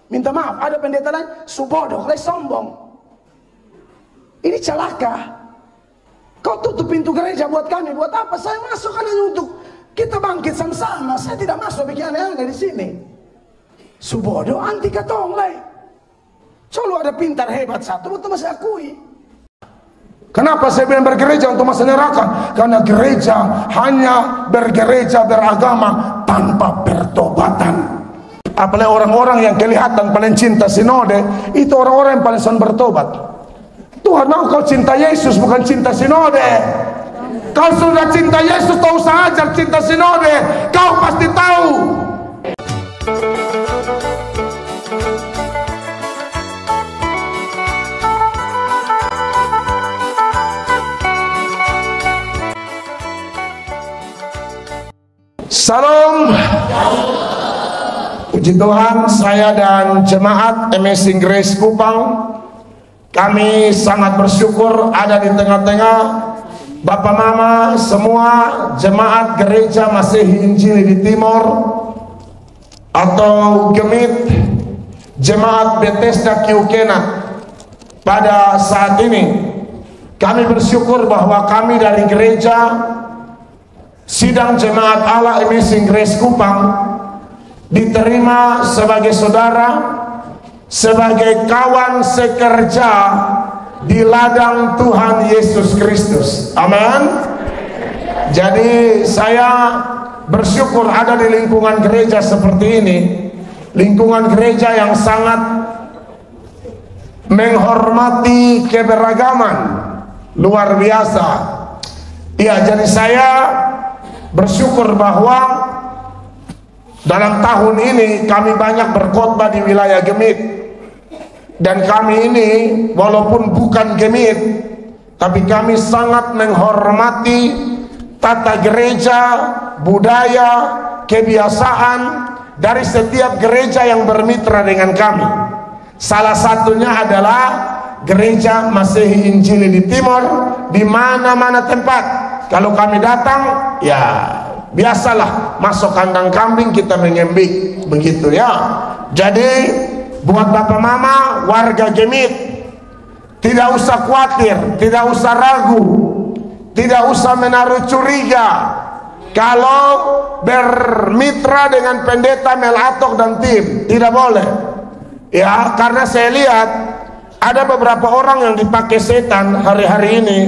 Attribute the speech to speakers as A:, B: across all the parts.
A: Minta maaf, ada pendeta lain subodoh, sombong. Ini celaka. Kau tutup pintu gereja buat kami, buat apa? Saya masuk kan hanya untuk kita bangkit sama-sama. Saya tidak masuk bikin aneh-aneh di sini. Subodoh anti katong lai. Selalu ada pintar hebat satu, betul masih akui. Kenapa saya bilang bergereja untuk masa neraka? Karena gereja hanya bergereja beragama tanpa pertobatan. Apalagi orang-orang yang kelihatan paling cinta sinode, itu orang-orang yang paling son bertobat. Tuhan mau kau cinta Yesus, bukan cinta sinode. Kau sudah cinta Yesus, tak usah ajar cinta sinode. Kau pasti tahu. Salam. Puji Tuhan, saya dan jemaat Amazing Grace Kupang, kami sangat bersyukur ada di tengah-tengah Bapak Mama, semua jemaat gereja Masehi Injili di Timor atau Gemit, jemaat Bethesda Kiukena. Pada saat ini kami bersyukur bahwa kami dari gereja Sidang Jemaat Allah Amazing Grace Kupang diterima sebagai saudara, sebagai kawan sekerja di ladang Tuhan Yesus Kristus. Amin. Jadi saya bersyukur ada di lingkungan gereja seperti ini, lingkungan gereja yang sangat menghormati keberagaman, luar biasa. Ya, jadi saya bersyukur bahwa dalam tahun ini kami banyak berkhotbah di wilayah Gemit. Dan kami ini walaupun bukan Gemit, tapi kami sangat menghormati tata gereja, budaya, kebiasaan dari setiap gereja yang bermitra dengan kami. Salah satunya adalah gereja Masehi Injili di Timor. Di mana-mana tempat kalau kami datang, ya biasalah masuk kandang kambing kita mengembik, begitu ya. Jadi buat Bapak Mama warga Gemit, tidak usah khawatir, tidak usah ragu, tidak usah menaruh curiga kalau bermitra dengan pendeta Melatok dan tim. Tidak boleh ya, karena saya lihat ada beberapa orang yang dipakai setan hari-hari ini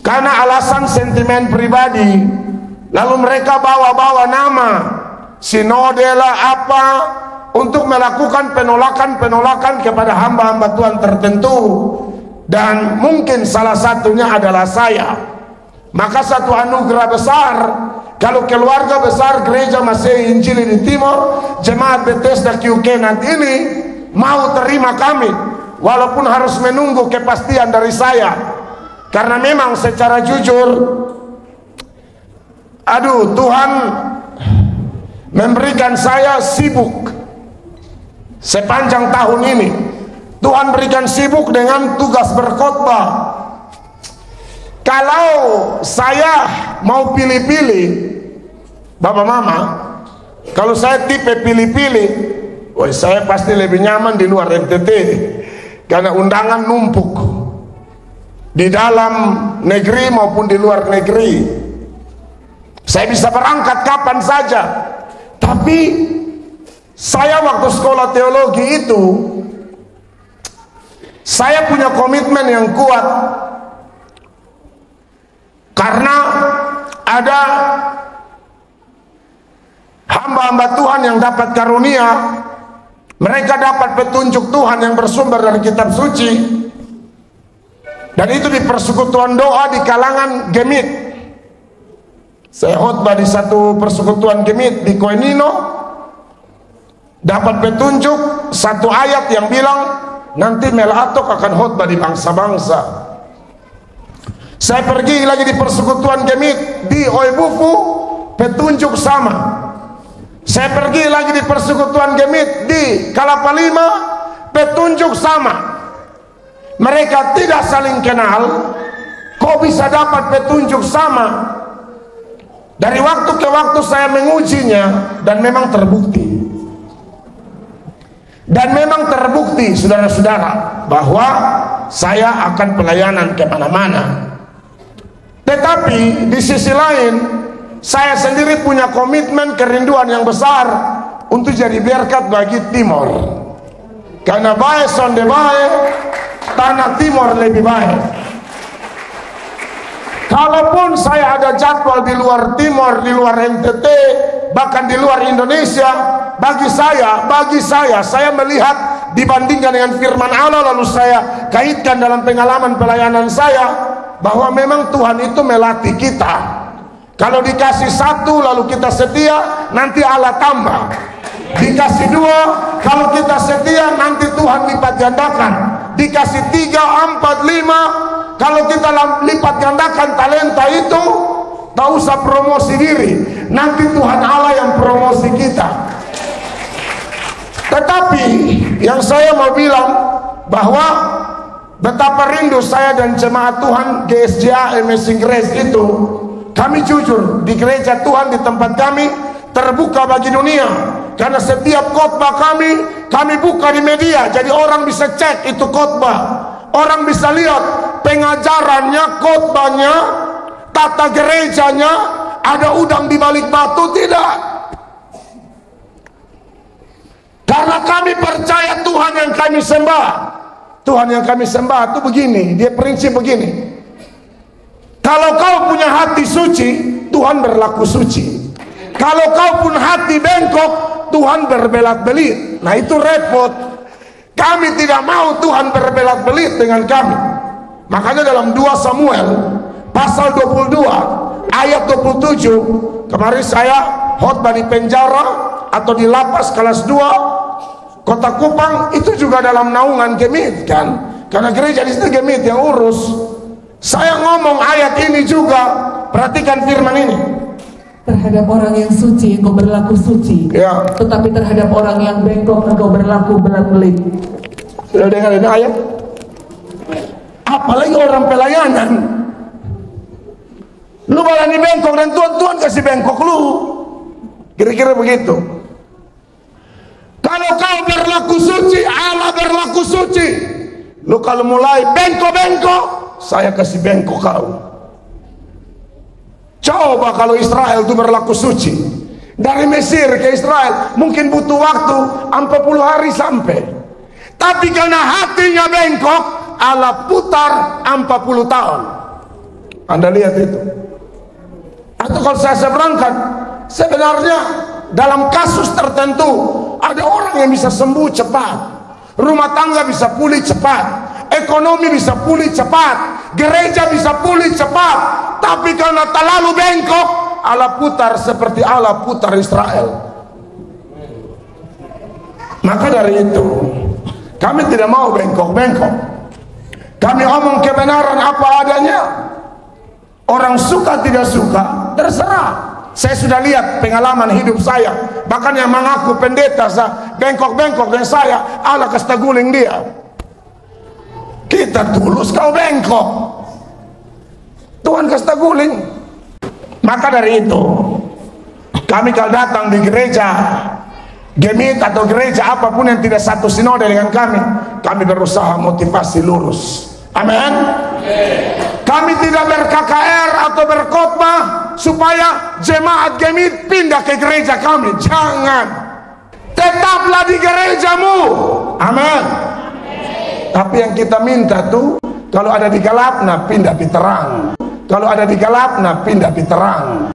A: karena alasan sentimen pribadi, lalu mereka bawa-bawa nama sinode lah apa untuk melakukan penolakan kepada hamba-hamba Tuhan tertentu, dan mungkin salah satunya adalah saya. Maka satu anugerah besar kalau keluarga besar gereja Masehi Injili di Timor, jemaat Bethesda Kiukena ini mau terima kami, walaupun harus menunggu kepastian dari saya. Karena memang secara jujur, aduh, Tuhan memberikan saya sibuk sepanjang tahun ini. Tuhan berikan sibuk dengan tugas berkhotbah. Kalau saya mau pilih-pilih, Bapak Mama, kalau saya tipe pilih-pilih, saya pasti lebih nyaman di luar NTT, karena undangan numpuk di dalam negeri maupun di luar negeri. Saya bisa berangkat kapan saja. Tapi saya waktu sekolah teologi itu, saya punya komitmen yang kuat, karena ada hamba-hamba Tuhan yang dapat karunia, mereka dapat petunjuk Tuhan yang bersumber dari kitab suci. Dan itu di persekutuan doa di kalangan Gemit. Saya khotbah di satu persekutuan Gemit di Koenino, dapat petunjuk satu ayat yang bilang nanti Melatok akan khotbah di bangsa-bangsa. Saya pergi lagi di persekutuan Gemit di Oibufu, petunjuk sama. Saya pergi lagi di persekutuan Gemit di Kalapalima, petunjuk sama. Mereka tidak saling kenal, kok bisa dapat petunjuk sama? Dari waktu ke waktu saya mengujinya, dan memang terbukti. Dan memang terbukti saudara-saudara bahwa saya akan pelayanan kemana-mana. Tetapi di sisi lain, saya sendiri punya komitmen kerinduan yang besar untuk jadi berkat bagi Timor. Karena baik sonde baik, tanah Timor lebih baik. Kalaupun saya ada jadwal di luar Timor, di luar NTT, bahkan di luar Indonesia, bagi saya melihat dibandingkan dengan firman Allah, lalu saya kaitkan dalam pengalaman pelayanan saya, bahwa memang Tuhan itu melatih kita. Kalau dikasih satu lalu kita setia, nanti Allah tambah. Dikasih dua, kalau kita setia, nanti Tuhan lipat gandakan. Dikasih 3, 4, 5, kalau kita lipat gandakan talenta itu, tak usah promosi diri, nanti Tuhan Allah yang promosi kita. Tetapi yang saya mau bilang bahwa betapa rindu saya dan jemaat Tuhan GSJA Amazing Grace itu, kami jujur di gereja Tuhan di tempat kami terbuka bagi dunia. Karena setiap khotbah kami buka di media, jadi orang bisa cek itu khotbah. Orang bisa lihat pengajarannya, khotbahnya, tata gerejanya, ada udang di balik batu, tidak. Karena kami percaya Tuhan yang kami sembah. Tuhan yang kami sembah itu begini, dia prinsip begini. Kalau kau punya hati suci, Tuhan berlaku suci. Kalau kau pun hati bengkok, Tuhan berbelat-belit. Nah itu repot. Kami tidak mau Tuhan berbelat-belit dengan kami. Makanya dalam 2 Samuel pasal 22 ayat 27, kemarin saya khotbah di penjara atau di lapas kelas 2 Kota Kupang, itu juga dalam naungan Gemit kan, karena gereja di sini Gemit yang urus. Saya ngomong ayat ini juga, perhatikan firman ini.
B: Terhadap orang yang suci engkau berlaku suci,
A: ya.
B: Tetapi terhadap orang yang bengkok engkau berlaku belat-belit.
A: Sudah dengar ini ayat? Apalagi orang pelayanan, lu balani bengkok dan Tuhan kasih bengkok lu, kira-kira begitu. Kalau kau berlaku suci, Allah berlaku suci. Lu kalau mulai bengkok-bengkok, saya kasih bengkok kau. Coba kalau Israel itu berlaku suci, dari Mesir ke Israel mungkin butuh waktu 40 hari sampai. Tapi karena hatinya bengkok, Allah putar 40 tahun. Anda lihat itu. Atau kalau saya berangkat, sebenarnya dalam kasus tertentu ada orang yang bisa sembuh cepat, rumah tangga bisa pulih cepat, ekonomi bisa pulih cepat, gereja bisa pulih cepat. Tapi karena terlalu bengkok, Allah putar seperti Allah putar Israel. Maka dari itu kami tidak mau bengkok-bengkok. Kami omong kebenaran apa adanya. Orang suka tidak suka terserah. Saya sudah lihat pengalaman hidup saya. Bahkan yang mengaku pendeta bengkok-bengkok dan saya, Allah kasta guling dia. Kita tulus, kau bengkok, Tuhan kasta guling. Maka dari itu kami kalau datang di gereja Gemit atau gereja apapun yang tidak satu sinode dengan kami berusaha motivasi lurus. Amin. Kami tidak ber-KKR atau berkhotbah supaya jemaat Gemit pindah ke gereja kami. Jangan. Tetaplah di gerejamu. Amin. Tapi yang kita minta tuh, kalau ada di gelap, nah pindah di terang. Kalau ada di gelap, nah pindah di terang.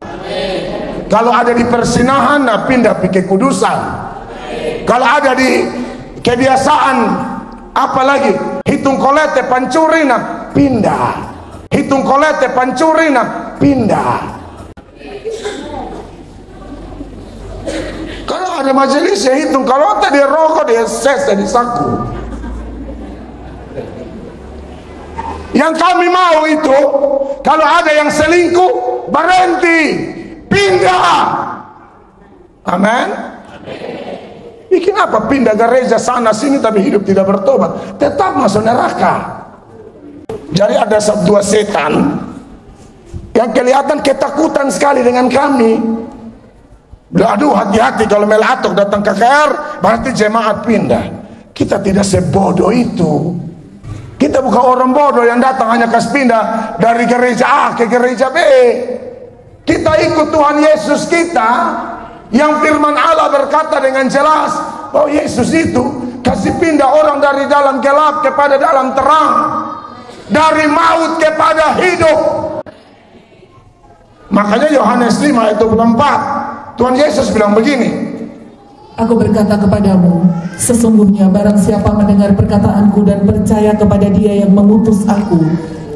A: Kalau ada di persinahan, nah pindah di kekudusan. Kalau ada di kebiasaan apalagi hitung kolete pancuri, nah pindah. Hitung kolete pancuri, nah pindah. Kalau ada majelis ya hitung, kalau tadi rokok dia ses di saku. Yang kami mau itu, kalau ada yang selingkuh, berhenti, pindah. Amin. Bikin apa pindah gereja sana sini tapi hidup tidak bertobat, tetap masuk neraka. Jadi ada dua setan yang kelihatan ketakutan sekali dengan kami. Aduh, hati-hati kalau melatok datang KKR, berarti jemaat pindah. Kita tidak sebodoh itu. Kita bukan orang bodoh yang datang hanya kasih pindah dari gereja A ke gereja B. Kita ikut Tuhan Yesus kita, yang firman Allah berkata dengan jelas bahwa Yesus itu kasih pindah orang dari dalam gelap kepada dalam terang, dari maut kepada hidup. Makanya Yohanes 5 ayat 24, Tuhan Yesus bilang begini,
B: Aku berkata kepadamu, sesungguhnya barang siapa mendengar perkataanku dan percaya kepada Dia yang mengutus aku,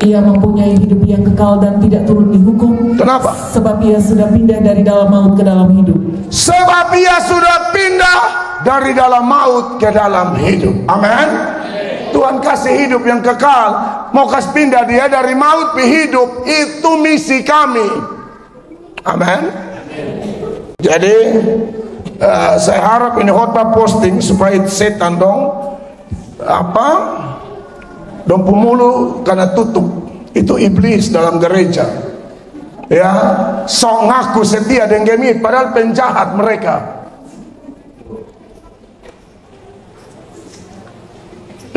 B: ia mempunyai hidup yang kekal dan tidak turun dihukum.
A: Kenapa?
B: Sebab ia sudah pindah dari dalam maut ke dalam hidup.
A: Sebab ia sudah pindah dari dalam maut ke dalam hidup. Amin. Tuhan kasih hidup yang kekal, mau kasih pindah dia dari maut ke hidup. Itu misi kami. Amin. Jadi saya harap ini khotbah posting supaya setan dong pemulu karena tutup. Itu iblis dalam gereja. Ya, sok ngaku setia dengan gemit padahal penjahat mereka.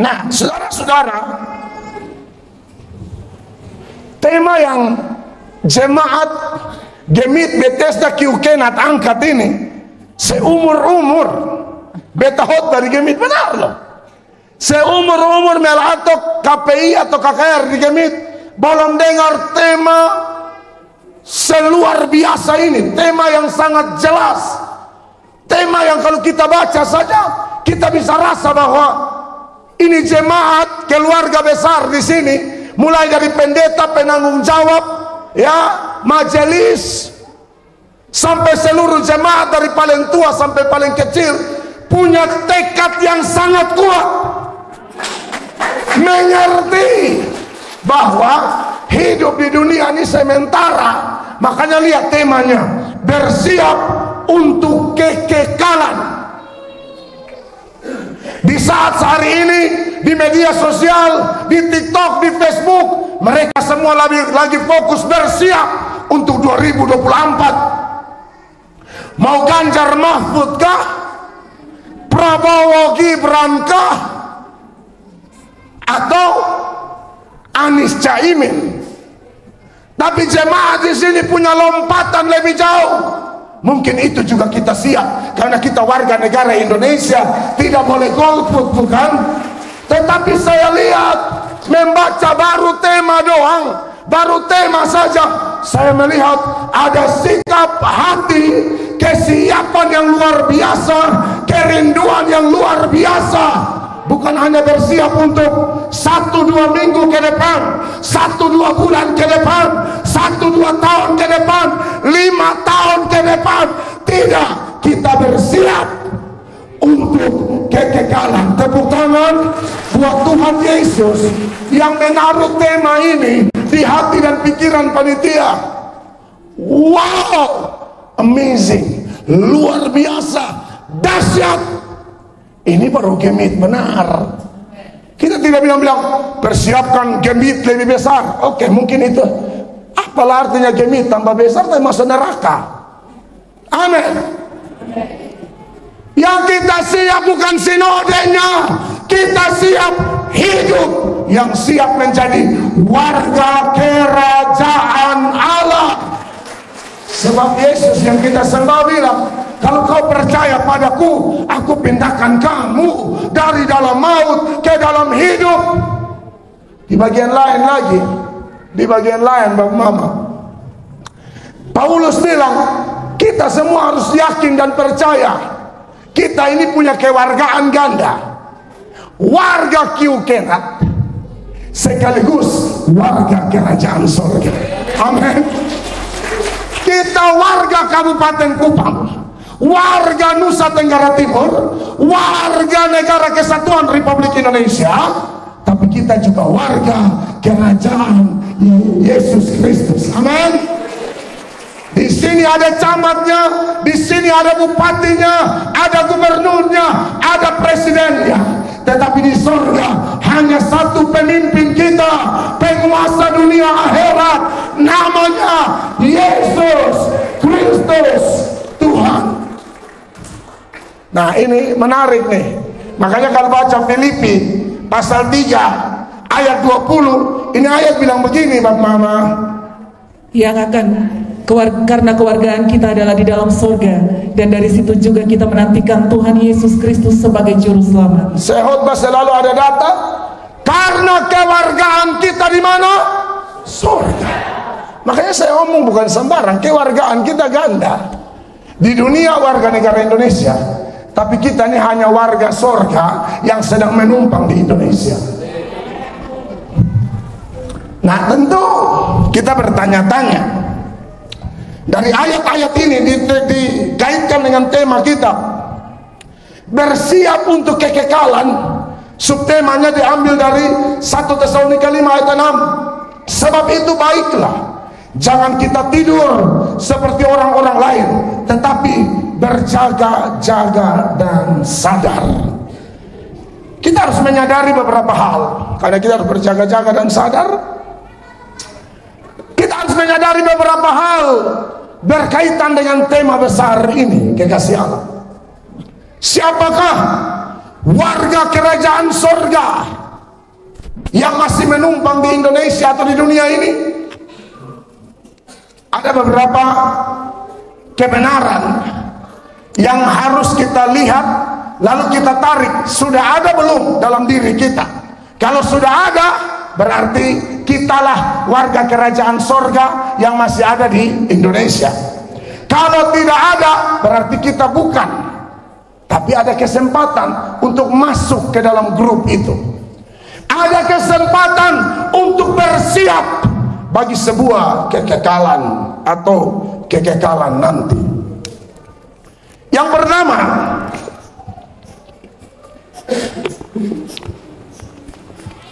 A: Nah, saudara-saudara, tema yang jemaat Gemit Bethesda Kiukenat angkat ini seumur-umur beta khotbah di Gemit, benar loh. Seumur-umur melatok KPI atau KKR di Gemit belum dengar tema seluar biasa ini. Tema yang sangat jelas, tema yang kalau kita baca saja kita bisa rasa bahwa ini jemaat keluarga besar di sini, mulai dari pendeta, penanggung jawab, ya, majelis, sampai seluruh jemaat dari paling tua sampai paling kecil punya tekad yang sangat kuat, mengerti bahwa hidup di dunia ini sementara. Makanya lihat temanya, bersiap untuk kekekalan. Di saat hari ini di media sosial, di TikTok, di Facebook, mereka semua lagi fokus bersiap untuk 2024. Mau Ganjar Mahfud kah? Prabowo Gibran kah? Atau Anies Caimin? Tapi jemaat di sini punya lompatan lebih jauh. Mungkin itu juga kita siap, karena kita warga negara Indonesia, tidak boleh golput, bukan? Tetapi saya lihat, membaca baru tema doang, baru tema saja, saya melihat ada sikap hati, kesiapan yang luar biasa, kerinduan yang luar biasa. Bukan hanya bersiap untuk 1-2 minggu ke depan, 1-2 bulan ke depan, 1-2 tahun ke depan, 5 tahun ke depan. Tidak, kita bersiap untuk kekekalan. Tepuk tangan buat Tuhan Yesus yang menaruh tema ini di hati dan pikiran panitia. Wow, amazing, luar biasa, dahsyat. Ini baru Gemit benar. Kita tidak bilang persiapkan Gemit lebih besar. Oke, mungkin itu. Apalah artinya Gemit tambah besar, tapi masuk neraka. Amin. Yang kita siap bukan sinodenya, kita siap hidup yang siap menjadi warga kerajaan Allah. Sebab Yesus yang kita sembah bilang, kalau kau percaya padaku, aku pindahkan kamu dari dalam maut ke dalam hidup. Di bagian lain lagi, di bagian lain Bang Mama, Paulus bilang, kita semua harus yakin dan percaya, kita ini punya kewargaan ganda. Warga Kiukenat sekaligus warga kerajaan surga. Amin. Kita warga Kabupaten Kupang, warga Nusa Tenggara Timur, warga Negara Kesatuan Republik Indonesia, tapi kita juga warga kerajaan Yesus Kristus. Amin. Di sini ada camatnya, di sini ada bupatinya, ada gubernurnya, ada presidennya. Tetapi di surga hanya satu pemimpin kita, penguasa dunia akhirat, namanya Yesus Kristus Tuhan. Nah, ini menarik nih. Makanya kalau baca Filipi pasal 3 ayat 20, ini ayat bilang begini, Bapak Mama,
B: yang akan karena kewargaan kita adalah di dalam surga, dan dari situ juga kita menantikan Tuhan Yesus Kristus sebagai juru selamat.
A: Sekhotbah selalu ada data, karena kewargaan kita di mana? Surga. Makanya saya omong bukan sembarang, kewargaan kita ganda. Di dunia warga negara Indonesia, tapi kita ini hanya warga surga yang sedang menumpang di Indonesia. Nah, tentu kita bertanya-tanya, dari ayat-ayat ini dikaitkan dengan tema kita, bersiap untuk kekekalan. Subtemanya diambil dari 1 Tesalonika 5 ayat 6. Sebab itu baiklah, jangan kita tidur seperti orang-orang lain, tetapi berjaga-jaga dan sadar. Kita harus menyadari beberapa hal. Karena kita harus berjaga-jaga dan sadar, kita harus menyadari beberapa hal berkaitan dengan tema besar ini, kekasih Allah. Siapakah warga kerajaan surga yang masih menumpang di Indonesia atau di dunia ini? Ada beberapa kebenaran yang harus kita lihat, lalu kita tarik, sudah ada belum dalam diri kita? Kalau sudah ada, berarti kitalah warga kerajaan surga yang masih ada di Indonesia. Kalau tidak ada, berarti kita bukan. Tapi ada kesempatan untuk masuk ke dalam grup itu. Ada kesempatan untuk bersiap bagi sebuah kekekalan atau kekekalan nanti. Yang pertama,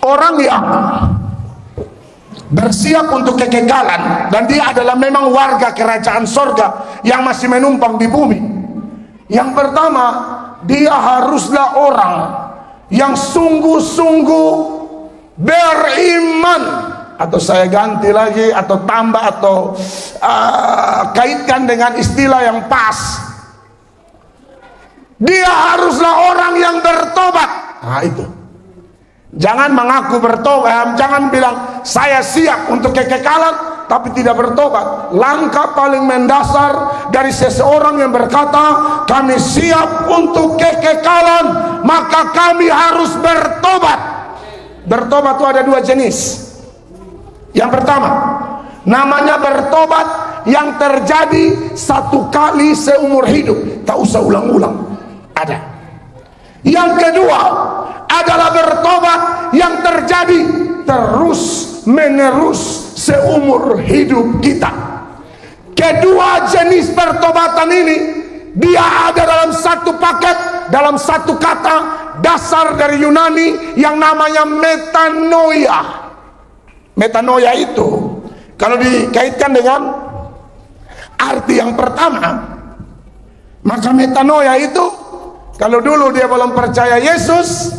A: orang yang bersiap untuk kekekalan dan dia adalah memang warga kerajaan surga yang masih menumpang di bumi. Yang pertama, dia haruslah orang yang sungguh-sungguh beriman, atau saya ganti lagi atau tambah atau kaitkan dengan istilah yang pas, dia haruslah orang yang bertobat. Nah itu, jangan mengaku bertobat, jangan bilang saya siap untuk kekekalan tapi tidak bertobat. Langkah paling mendasar dari seseorang yang berkata kami siap untuk kekekalan, maka kami harus bertobat. Bertobat itu ada dua jenis. Yang pertama, namanya bertobat yang terjadi satu kali seumur hidup, tak usah ulang-ulang. Ada. Yang kedua adalah bertobat yang terjadi terus menerus seumur hidup kita. Kedua jenis pertobatan ini dia ada dalam satu paket, dalam satu kata dasar dari Yunani yang namanya metanoia. Metanoia itu kalau dikaitkan dengan arti yang pertama, maka metanoia itu kalau dulu dia belum percaya Yesus,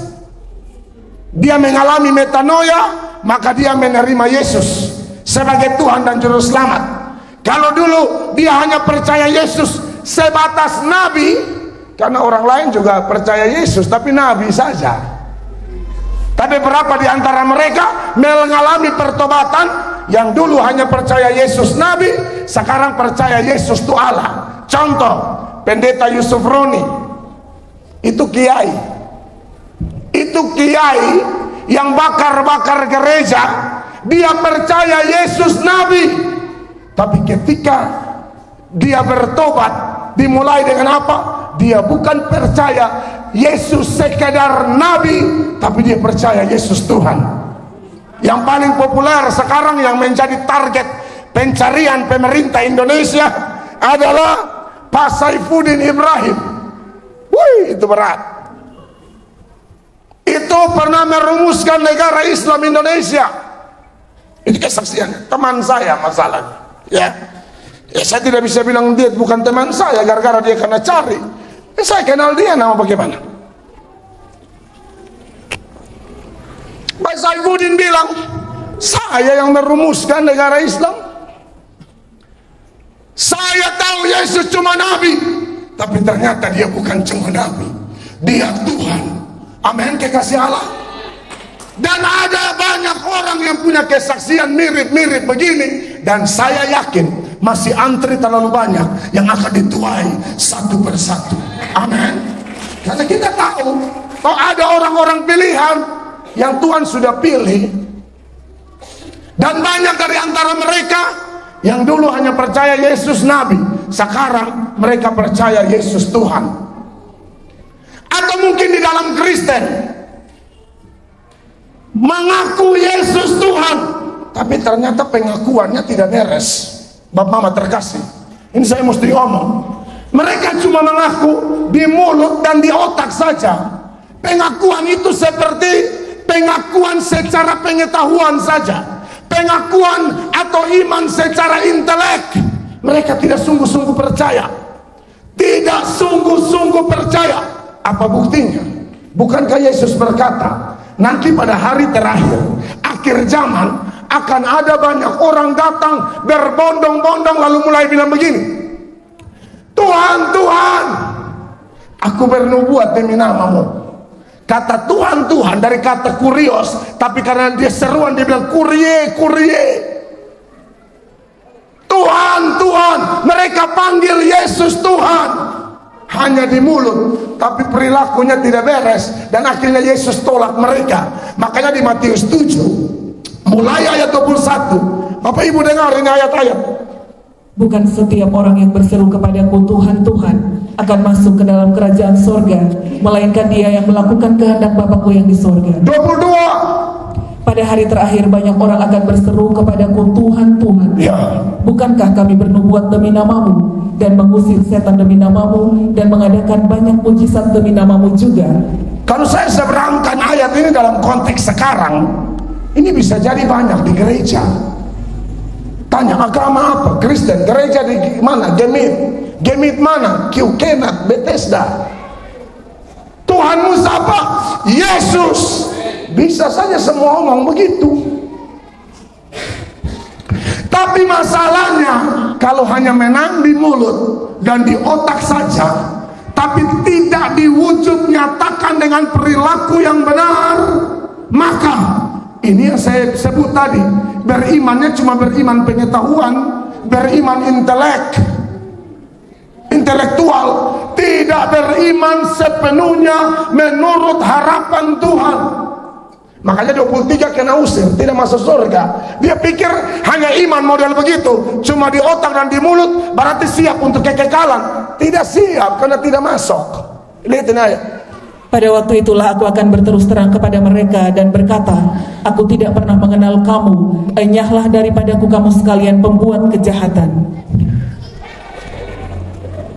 A: dia mengalami metanoia, maka dia menerima Yesus sebagai Tuhan dan Juru Selamat. Kalau dulu dia hanya percaya Yesus sebatas nabi, karena orang lain juga percaya Yesus tapi nabi saja. Tapi berapa di antara mereka mengalami pertobatan yang dulu hanya percaya Yesus nabi, sekarang percaya Yesus itu Allah. Contoh, Pendeta Yusuf Roni, itu kiai yang bakar-bakar gereja. Dia percaya Yesus nabi, tapi ketika dia bertobat dimulai dengan apa? Dia bukan percaya Yesus sekedar nabi, tapi dia percaya Yesus Tuhan. Yang paling populer sekarang yang menjadi target pencarian pemerintah Indonesia adalah Pak Saifuddin Ibrahim. Wih, itu berat. Itu pernah merumuskan negara Islam Indonesia. Ini kesaksian teman saya masalahnya, ya saya tidak bisa bilang dia bukan teman saya gara-gara dia kena cari. Saya kenal dia, nama bagaimana. Pak Saifuddin bilang saya yang merumuskan negara Islam. Saya tahu Yesus cuma nabi, tapi ternyata dia bukan cuma nabi, dia Tuhan. Amin, kekasih Allah. Dan ada banyak orang yang punya kesaksian mirip-mirip begini, dan saya yakin masih antri terlalu banyak yang akan dituai satu persatu. Amin. Karena kita tahu bahwa ada orang-orang pilihan yang Tuhan sudah pilih, dan banyak dari antara mereka yang dulu hanya percaya Yesus Nabi, sekarang mereka percaya Yesus Tuhan. Atau mungkin di dalam Kristen mengaku Yesus Tuhan, tapi ternyata pengakuannya tidak beres. Bapak mama terkasih, ini saya mesti omong, mereka cuma mengaku di mulut dan di otak saja. Pengakuan itu seperti pengakuan secara pengetahuan saja, pengakuan atau iman secara intelek. Mereka tidak sungguh-sungguh percaya, tidak sungguh-sungguh percaya. Apa buktinya? Bukankah Yesus berkata, nanti pada hari terakhir, akhir zaman, akan ada banyak orang datang berbondong-bondong lalu mulai bilang begini, Tuhan, Tuhan, aku bernubuat demi namamu. Kata Tuhan, Tuhan dari kata kurios, tapi karena dia seruan dia bilang kurie, kurie. Tuhan, Tuhan, mereka panggil Yesus Tuhan hanya di mulut, tapi perilakunya tidak beres, dan akhirnya Yesus tolak mereka. Makanya di Matius 7 mulai ayat 21, Bapak Ibu dengar ini ayat-ayat.
B: Bukan setiap orang yang berseru kepadaku Tuhan, Tuhan akan masuk ke dalam kerajaan sorga, melainkan dia yang melakukan kehendak Bapakku yang di sorga.
A: 22.
B: Pada hari terakhir banyak orang akan berseru kepadaku Tuhan, Tuhan,
A: Ya.
B: bukankah kami bernubuat demi namamu dan mengusir setan demi namamu dan mengadakan banyak mujizat demi namamu juga?
A: Kalau saya seberangkan ayat ini dalam konteks sekarang, ini bisa jadi banyak di gereja. Tanya agama apa? Kristen. Gereja di mana? Gemit. Gemit mana? Kiukenat, Bethesda. Tuhanmu siapa? Yesus. Bisa saja semua ngomong begitu. Tapi masalahnya, kalau hanya menang di mulut dan di otak saja, tapi tidak diwujud nyatakan dengan perilaku yang benar, maka ini yang saya sebut tadi, berimannya cuma beriman pengetahuan, beriman intelektual, tidak beriman sepenuhnya menurut harapan Tuhan. Makanya 23 kena usir, tidak masuk surga. Dia pikir hanya iman model begitu, cuma di otak dan di mulut, berarti siap untuk kekekalan. Tidak siap karena tidak masuk. Lihatin aja.
B: Pada waktu itulah aku akan berterus terang kepada mereka dan berkata, aku tidak pernah mengenal kamu, enyahlah daripadaku kamu sekalian pembuat kejahatan.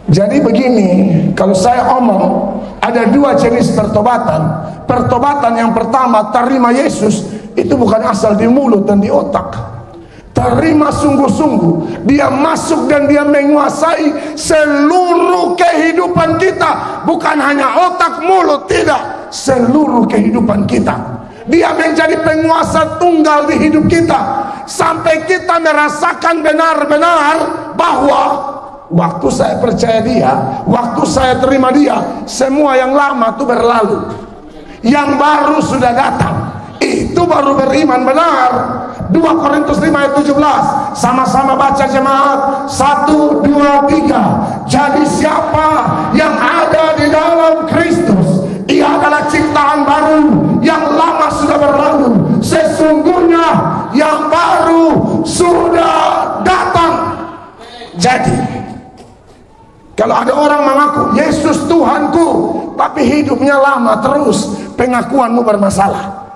A: Jadi begini, kalau saya omong, ada dua jenis pertobatan. Pertobatan yang pertama, terima Yesus, itu bukan asal di mulut dan di otak. Terima sungguh-sungguh, dia masuk dan dia menguasai seluruh kehidupan kita. Bukan hanya otak, mulut, tidak, seluruh kehidupan kita. Dia menjadi penguasa tunggal di hidup kita, sampai kita merasakan benar-benar bahwa waktu saya percaya dia, waktu saya terima dia, semua yang lama itu berlalu, yang baru sudah datang. Itu baru beriman benar. 2 Korintus 5 ayat 17. Sama-sama baca jemaat. 1, 2, 3. Jadi siapa yang ada di dalam Kristus, ia adalah ciptaan baru, yang lama sudah berlalu, sesungguhnya yang baru sudah datang. Jadi kalau ada orang mengaku Yesus Tuhanku, tapi hidupnya lama terus, pengakuanmu bermasalah,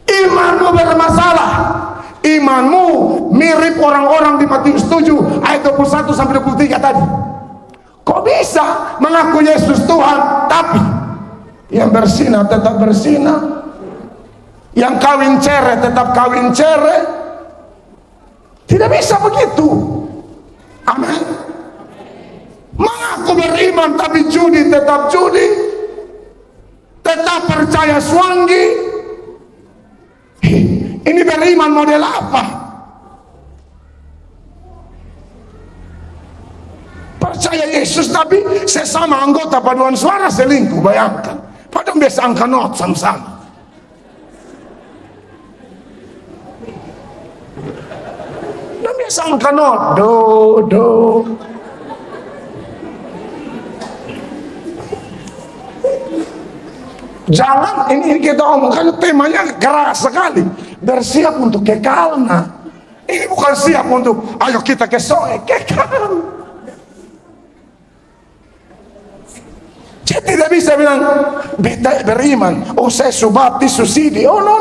A: imanmu bermasalah. Imanmu mirip orang-orang di Matius 7 ayat 21 sampai 23 tadi. Kok bisa mengaku Yesus Tuhan, tapi yang bersinah tetap bersinah, yang kawin cere tetap kawin cere? Tidak bisa begitu. Amin. Mengaku beriman tapi judi tetap judi, tetap percaya swangi. Ini beriman model apa? Percaya Yesus tapi sesama anggota paduan suara selingkuh. Bayangkan, Padahal biasa angka not sama-sama. Dan biasa angka not do. Jangan, ini kita omongkan temanya keras sekali. Bersiap untuk kekal. Nah, ini bukan siap untuk ayo kita kesoe kekal. Saya tidak bisa bilang beta beriman, oh saya subaptis susidi. Oh no.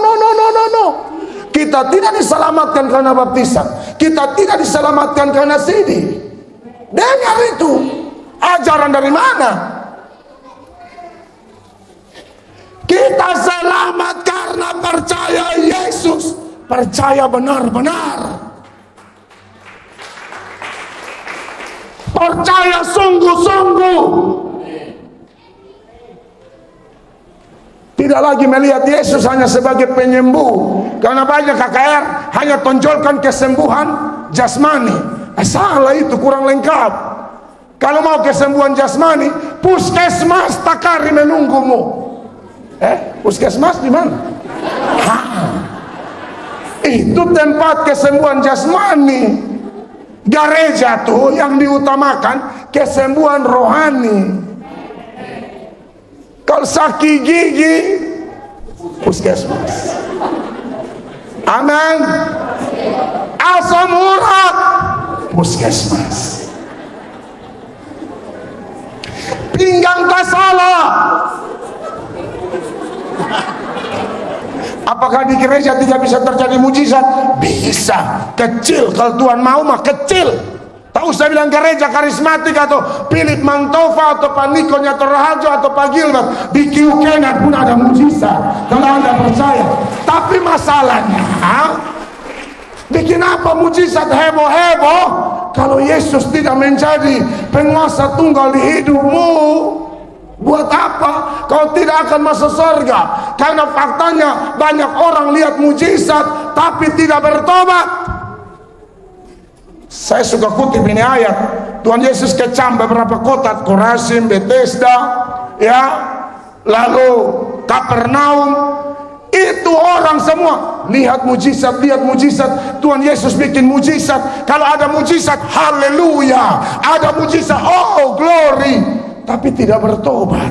A: Kita tidak diselamatkan karena baptisan. Kita tidak diselamatkan karena sidi. Dengar itu. Ajaran dari mana? Kita selamat karena percaya Yesus. Percaya benar-benar. Percaya sungguh-sungguh. Tidak lagi melihat Yesus hanya sebagai penyembuh. Karena banyak KKR hanya tonjolkan kesembuhan jasmani. Salah itu, kurang lengkap. Kalau mau kesembuhan jasmani, puskesmas Takari menunggumu. Puskesmas di mana? Itu tempat kesembuhan jasmani. Gereja tuh yang diutamakan kesembuhan rohani. Kalau sakit gigi, puskesmas. Amin. Asam urat, puskesmas. Pinggang tak salah. Apakah di gereja tidak bisa terjadi mujizat? Bisa, kecil. Kalau Tuhan mau mah kecil. Tak usah bilang gereja karismatik atau Philip Mantova atau Pak Niko Nyator Raharjo atau Pak Gilbert. Di Kiukenat pun ada mujizat kalau Anda percaya. Tapi masalahnya, bikin apa mujizat heboh-heboh kalau Yesus tidak menjadi penguasa tunggal di hidupmu? Buat apa? Kau tidak akan masuk surga. Karena faktanya banyak orang lihat mujizat tapi tidak bertobat. Saya suka kutip ini ayat. Tuhan Yesus kecam beberapa kota, Korazim, Bethesda, ya, lalu Kapernaum. Itu orang semua lihat mujizat. Tuhan Yesus bikin mujizat. Kalau ada mujizat, haleluya. Ada mujizat, oh glory. Tapi tidak bertobat,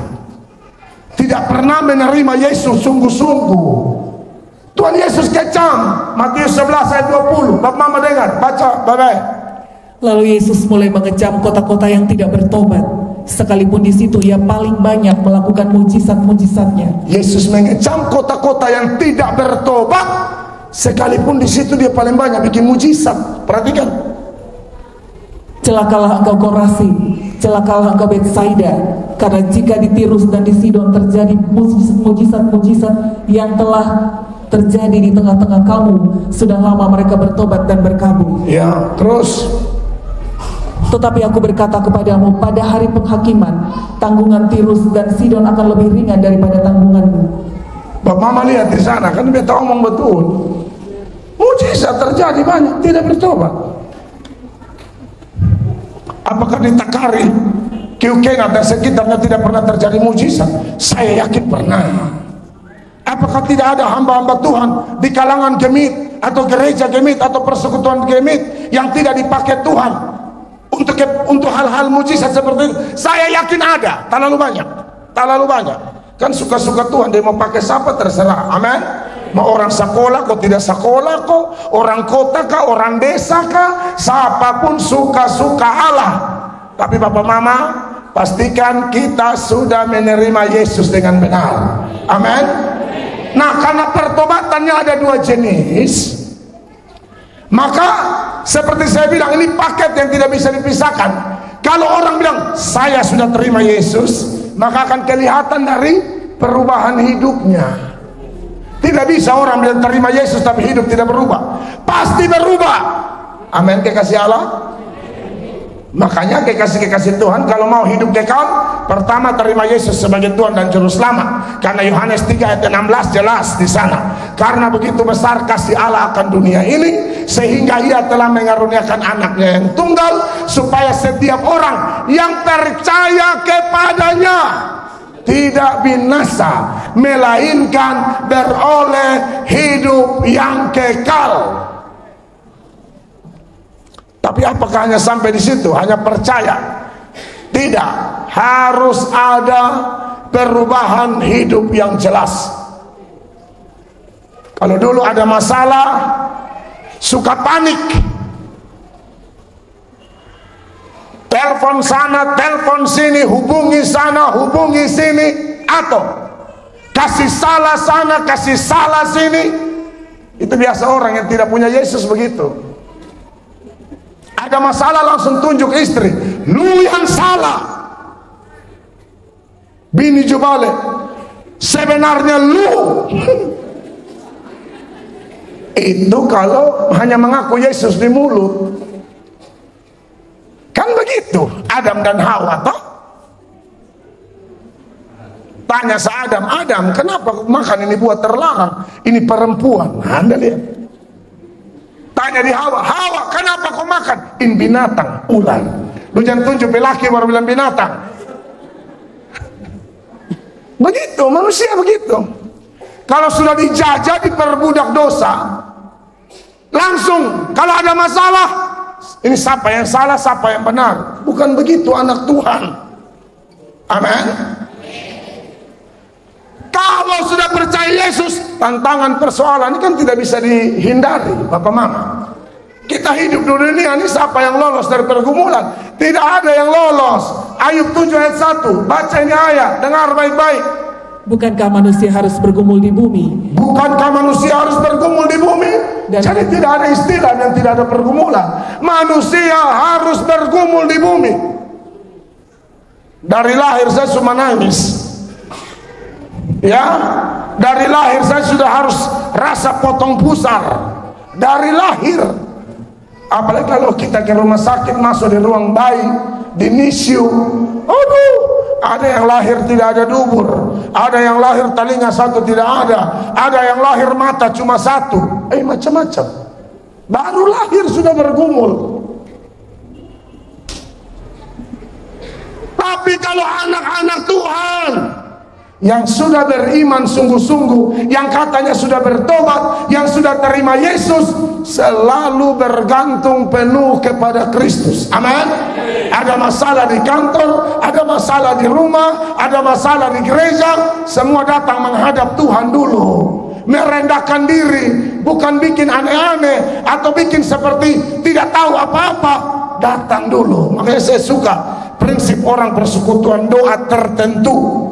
A: tidak pernah menerima Yesus sungguh-sungguh. Tuhan Yesus kecam. Matius 11 ayat 20. Bapak mama dengar, baca bapak.
B: Lalu Yesus mulai mengecam kota-kota yang tidak bertobat, sekalipun di situ ia paling banyak melakukan mujizat-mujizatnya.
A: Yesus mengecam kota-kota yang tidak bertobat, sekalipun di situ dia paling banyak bikin mujizat. Perhatikan.
B: Celakalah engkau Korazim, celakalah engkau Betsaida, karena jika di Tirus dan di Sidon terjadi mujizat-mujizat yang telah terjadi di tengah-tengah kamu, sudah lama mereka bertobat dan berkabung.
A: Ya, terus.
B: Tetapi aku berkata kepadamu, pada hari penghakiman, tanggungan Tirus dan Sidon akan lebih ringan daripada tanggunganmu.
A: Bapak mama lihat di sana, kan beta omong betul. Mujizat terjadi banyak, tidak bertobat. Apakah di Takari, Kiukenat dan sekitarnya tidak pernah terjadi mujizat? Saya yakin pernah. Apakah tidak ada hamba-hamba Tuhan di kalangan Gemit atau gereja Gemit atau persekutuan Gemit yang tidak dipakai Tuhan untuk hal-hal mujizat seperti itu? Saya yakin ada. Terlalu banyak. Kan suka-suka Tuhan, dia mau pakai siapa terserah. Amin. Mau orang sekolah kok, tidak sekolah kok, orang kota kah, orang desa kah, siapapun suka-suka Allah. Tapi Bapak Mama, pastikan kita sudah menerima Yesus dengan benar. Amin. Nah, karena pertobatannya ada dua jenis, maka seperti saya bilang, ini paket yang tidak bisa dipisahkan. Kalau orang bilang saya sudah terima Yesus, maka akan kelihatan dari perubahan hidupnya. Tidak bisa orang bilang terima Yesus tapi hidup tidak berubah. Pasti berubah. Amin, kekasih Allah. Makanya kekasih-kekasih Tuhan, kalau mau hidup kekal, pertama terima Yesus sebagai Tuhan dan Juru Selamat. Karena Yohanes 3 ayat 16 jelas di sana. Karena begitu besar kasih Allah akan dunia ini, sehingga Ia telah mengaruniakan anaknya yang tunggal, supaya setiap orang yang percaya kepadanya tidak binasa, melainkan beroleh hidup yang kekal. Tapi apakah hanya sampai di situ, hanya percaya? Tidak, harus ada perubahan hidup yang jelas. Kalau dulu ada masalah, suka panik, telepon sana, telepon sini, hubungi sana, hubungi sini, atau kasih salah sana, kasih salah sini. Itu biasa orang yang tidak punya Yesus begitu. Ada masalah langsung tunjuk istri, lu yang salah. Bini juga balik, sebenarnya lu. Itu kalau hanya mengaku Yesus di mulut. Kan begitu Adam dan Hawa toh? Tanya Adam, Adam kenapa makan ini buah terlarang? Ini perempuan. Anda lihat. Tanya di Hawa, Hawa kenapa kau makan? Ini binatang, ular. Lu jangan tunjuk laki baru bilang binatang. Begitu manusia begitu. Kalau sudah dijajah, diperbudak dosa, langsung kalau ada masalah, ini siapa yang salah, siapa yang benar. Bukan begitu anak Tuhan. Amin. Kalau sudah percaya Yesus, tantangan persoalan ini kan tidak bisa dihindari, Bapak Mama. Kita hidup di dunia ini, siapa yang lolos dari pergumulan? Tidak ada yang lolos. Ayub 7 ayat 1, baca ini ayat, dengar baik-baik.
B: Bukankah manusia harus bergumul di bumi?
A: Bukankah manusia harus bergumul di bumi? Jadi tidak ada istilah yang tidak ada pergumulan. Manusia harus bergumul di bumi. Dari lahir saya cuma nangis. Ya, dari lahir saya sudah harus rasa potong pusar. Dari lahir. Apalagi kalau kita ke rumah sakit, masuk di ruang bayi, di NICU. Aduh, ada yang lahir tidak ada dubur, ada yang lahir telinga satu tidak ada yang lahir mata cuma satu, macam-macam. Baru lahir sudah bergumul. Tapi kalau anak-anak Tuhan yang sudah beriman sungguh-sungguh, yang katanya sudah bertobat, yang sudah terima Yesus, selalu bergantung penuh kepada Kristus. Amin. Ada masalah di kantor, ada masalah di rumah, ada masalah di gereja, semua datang menghadap Tuhan dulu, merendahkan diri, bukan bikin aneh-aneh atau bikin seperti tidak tahu apa-apa. Datang dulu. Makanya saya suka prinsip orang persekutuan doa tertentu.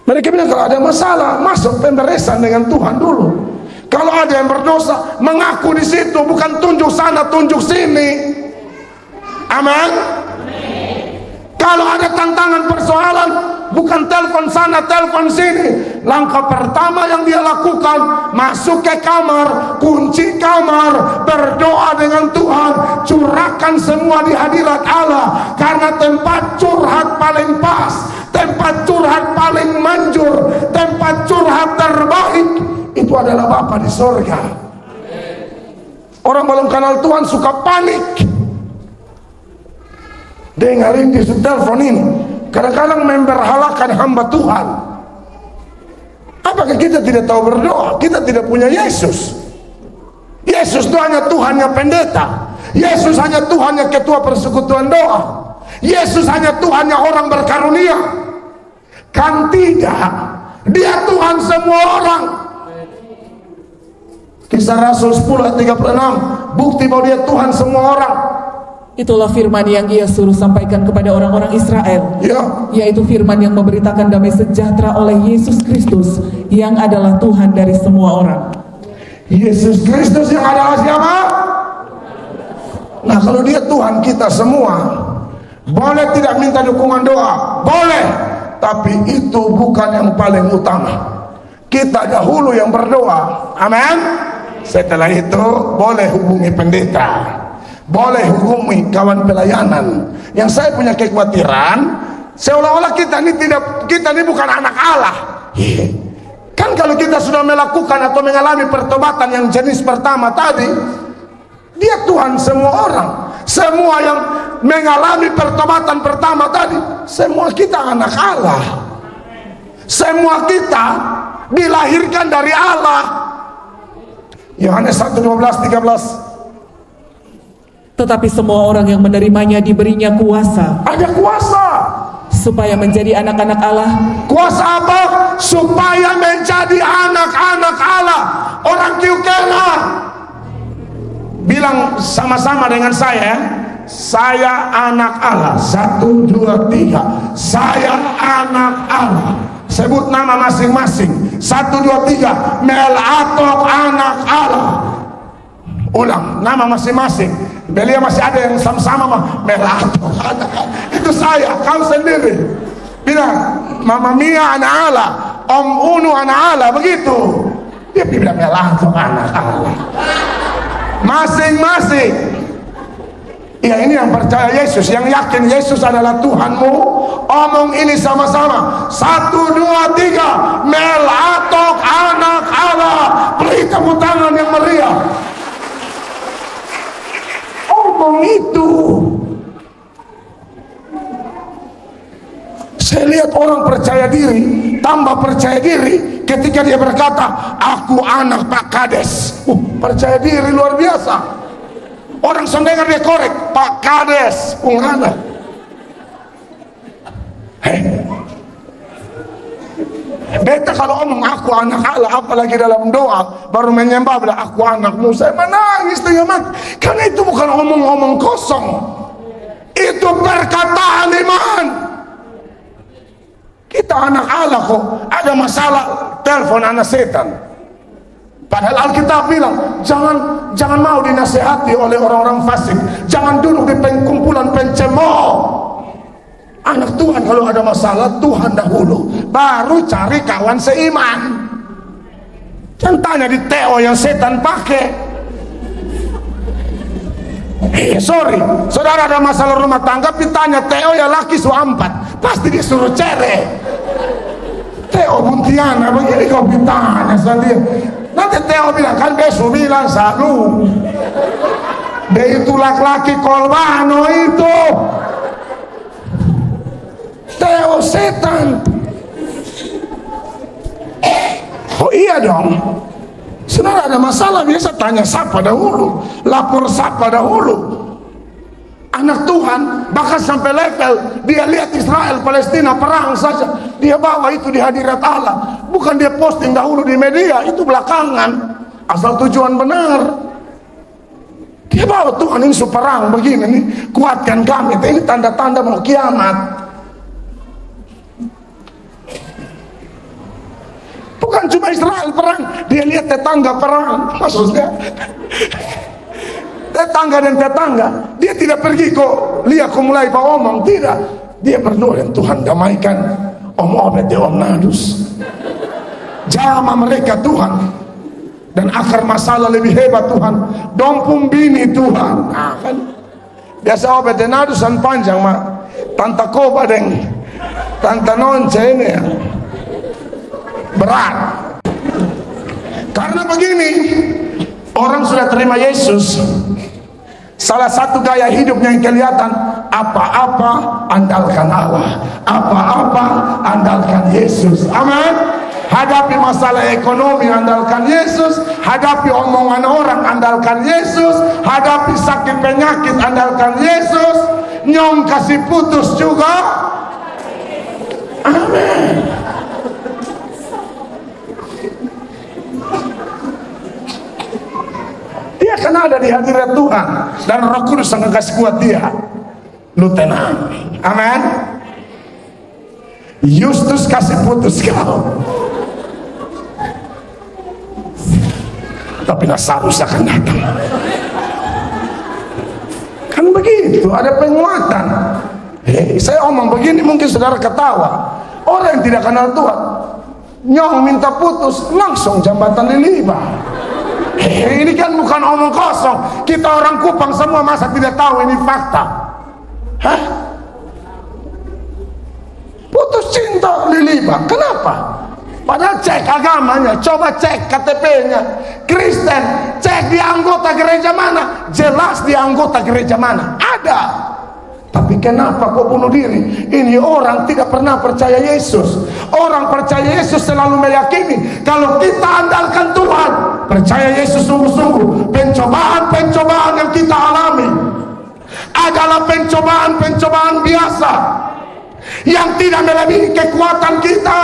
A: Mereka bilang kalau ada masalah, masuk pemberesan dengan Tuhan dulu. Kalau ada yang berdosa, mengaku di situ, bukan tunjuk sana, tunjuk sini. Amin. Kalau ada tantangan persoalan, bukan telepon sana, telepon sini. Langkah pertama yang dia lakukan, masuk ke kamar, kunci kamar, berdoa dengan Tuhan, curahkan semua di hadirat Allah. Karena tempat curhat paling pas, tempat curhat paling manjur, tempat curhat terbaik itu adalah Bapa di sorga. Orang belum kenal Tuhan suka panik. Dengarin di telepon ini, kadang-kadang memberhalakan hamba Tuhan. Apakah kita tidak tahu berdoa? Kita tidak punya Yesus. Yesus itu hanya Tuhannya pendeta. Yesus hanya Tuhannya ketua persekutuan doa. Yesus hanya Tuhannya orang berkarunia. Kan tidak, dia Tuhan semua orang. Kisah Rasul 10 ayat 36, bukti bahwa dia Tuhan semua orang.
B: Itulah firman yang ia suruh sampaikan kepada orang-orang Israel, yaitu firman yang memberitakan damai sejahtera oleh Yesus Kristus yang adalah Tuhan dari semua orang.
A: Yesus Kristus yang adalah siapa? Nah, kalau dia Tuhan kita semua, boleh tidak minta dukungan doa? Boleh, tapi itu bukan yang paling utama. Kita dahulu yang berdoa. Amin. Setelah itu boleh hubungi pendeta, boleh hubungi kawan pelayanan. Yang saya punya kekhawatiran, seolah-olah kita ini bukan anak Allah. Kan kalau kita sudah melakukan atau mengalami pertobatan yang jenis pertama tadi, dia Tuhan semua orang. Semua yang mengalami pertobatan pertama tadi, semua kita anak Allah. Semua kita dilahirkan dari Allah. Yohanes 1:12-13.
B: Tetapi semua orang yang menerimanya diberinya kuasa.
A: Ada kuasa.
B: Supaya menjadi anak-anak Allah.
A: Kuasa apa? Supaya menjadi anak-anak Allah. Orang Kiukena bilang sama-sama dengan saya anak Allah. 1, 2, 3. Saya anak Allah. Sebut nama masing-masing. 1, 2, 3. Melatok anak Allah. Ulang nama masing-masing. Belia masih ada yang sama-sama Melatok anak Allah. Itu saya, kau sendiri. Bilang Mama Mia anak Allah, Om Unu anak Allah, begitu. Dia bilang Melatok anak Allah. Masing-masing. Ya, ini yang percaya Yesus, yang yakin Yesus adalah Tuhanmu. Omong ini sama-sama. 1, 2, 3. Melatok anak Allah. Beri tepuk tangan yang meriah. Omong itu. Saya lihat orang percaya diri, tambah percaya diri ketika dia berkata, aku anak Pak Kades. Percaya diri luar biasa. Orang sendengar dia korek, Pak Kades, anak. Beta kalau omong aku anak Allah, apalagi dalam doa baru menyembah, bilang aku anakmu, saya menangis tengah mati. Karena itu bukan omong-omong kosong, itu perkataan iman. Kita anak Allah kok, ada masalah telepon anak setan. Padahal Alkitab bilang jangan mau dinasehati oleh orang-orang fasik, jangan duduk di kumpulan pencemooh. Anak Tuhan kalau ada masalah, Tuhan dahulu, baru cari kawan seiman. Jangan tanya di Teo yang setan pakai. Sorry, saudara ada masalah rumah tangga, ditanya Teo ya laki su-4, pasti disuruh cere. Teo Buntiana, begini kau ditanya sama dia. Nanti Teo bilang, kan besok bilang selalu dia itu laki-laki kolbano itu. Teo setan. Oh iya dong. Saudara ada masalah biasa tanya siapa dahulu, lapor siapa dahulu. Anak Tuhan bahkan sampai level dia lihat Israel Palestina perang saja, dia bawa itu di hadirat Allah. Bukan dia posting dahulu di media, itu belakangan. Asal tujuan benar. Dia bawa Tuhan ini perang begini nih, kuatkan kami. Ini tanda-tanda mau kiamat. Bukan cuma Israel perang, dia lihat tetangga perang, maksudnya tetangga dan tetangga. Dia tidak pergi kok lihat kok mulai pak omong, tidak. Dia berdoa dan Tuhan damaikan Om Obed Om Nadus, jama mereka Tuhan. Dan akar masalah lebih hebat Tuhan, dompung bini Tuhan. Nah, kan biasa Obed Nadus kan panjang mak, Tanta Koba dan Tanta Nonce ini ya berat. Karena begini, orang sudah terima Yesus, salah satu gaya hidupnya yang kelihatan, apa-apa andalkan Allah, apa-apa andalkan Yesus. Amin. Hadapi masalah ekonomi andalkan Yesus, hadapi omongan orang andalkan Yesus, hadapi sakit penyakit andalkan Yesus, nyong kasih putus juga. Amin. Dia akan ada di hadirat Tuhan dan Roh Kudus akan kasih kuat dia. Lu tenang. Amin. Justus kasih putus kau, tapi Lazarus akan datang. Kan begitu, ada penguatan. Saya omong begini mungkin saudara ketawa. Orang yang tidak kenal Tuhan, nyong minta putus langsung jambatan lilibah. Ini kan bukan omong kosong. Kita orang Kupang semua masa tidak tahu ini fakta. Hah? Putus cinta lilibah. Kenapa? Padahal cek agamanya, coba cek KTP-nya. Kristen, cek di anggota gereja mana, jelas di anggota gereja mana, ada. Tapi kenapa kok bunuh diri? Ini orang tidak pernah percaya Yesus. Orang percaya Yesus selalu meyakini kalau kita andalkan Tuhan, percaya Yesus sungguh-sungguh, pencobaan-pencobaan yang kita alami adalah pencobaan-pencobaan biasa yang tidak melebihi kekuatan kita.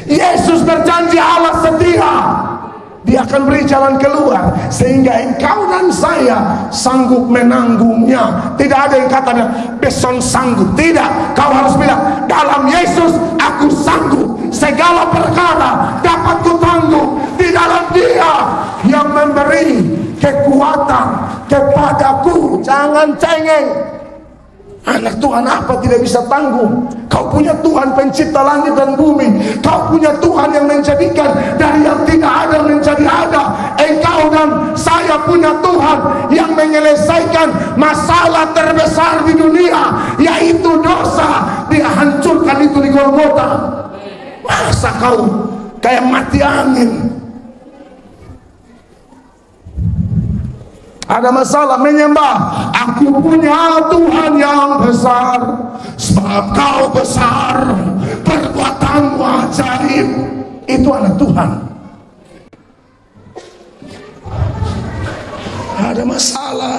A: Yesus berjanji Allah setia, Dia akan beri jalan keluar sehingga engkau dan saya sanggup menanggungnya. Tidak ada yang katanya beson sanggup. Tidak, kau harus bilang dalam Yesus aku sanggup, segala perkara dapat kutanggung di dalam Dia yang memberi kekuatan kepadaku. Jangan cengeng. Anak Tuhan apa tidak bisa tanggung? Kau punya Tuhan pencipta langit dan bumi. Kau punya Tuhan yang menjadikan dari yang tidak ada menjadi ada. Engkau dan saya punya Tuhan yang menyelesaikan masalah terbesar di dunia, yaitu dosa. Dia hancurkan itu di Golgota. Masa kau kayak mati angin? Ada masalah menyembah. Aku punya Tuhan yang besar, sebab kau besar, perbuatanmu ajaib. Itu anak Tuhan. Ada masalah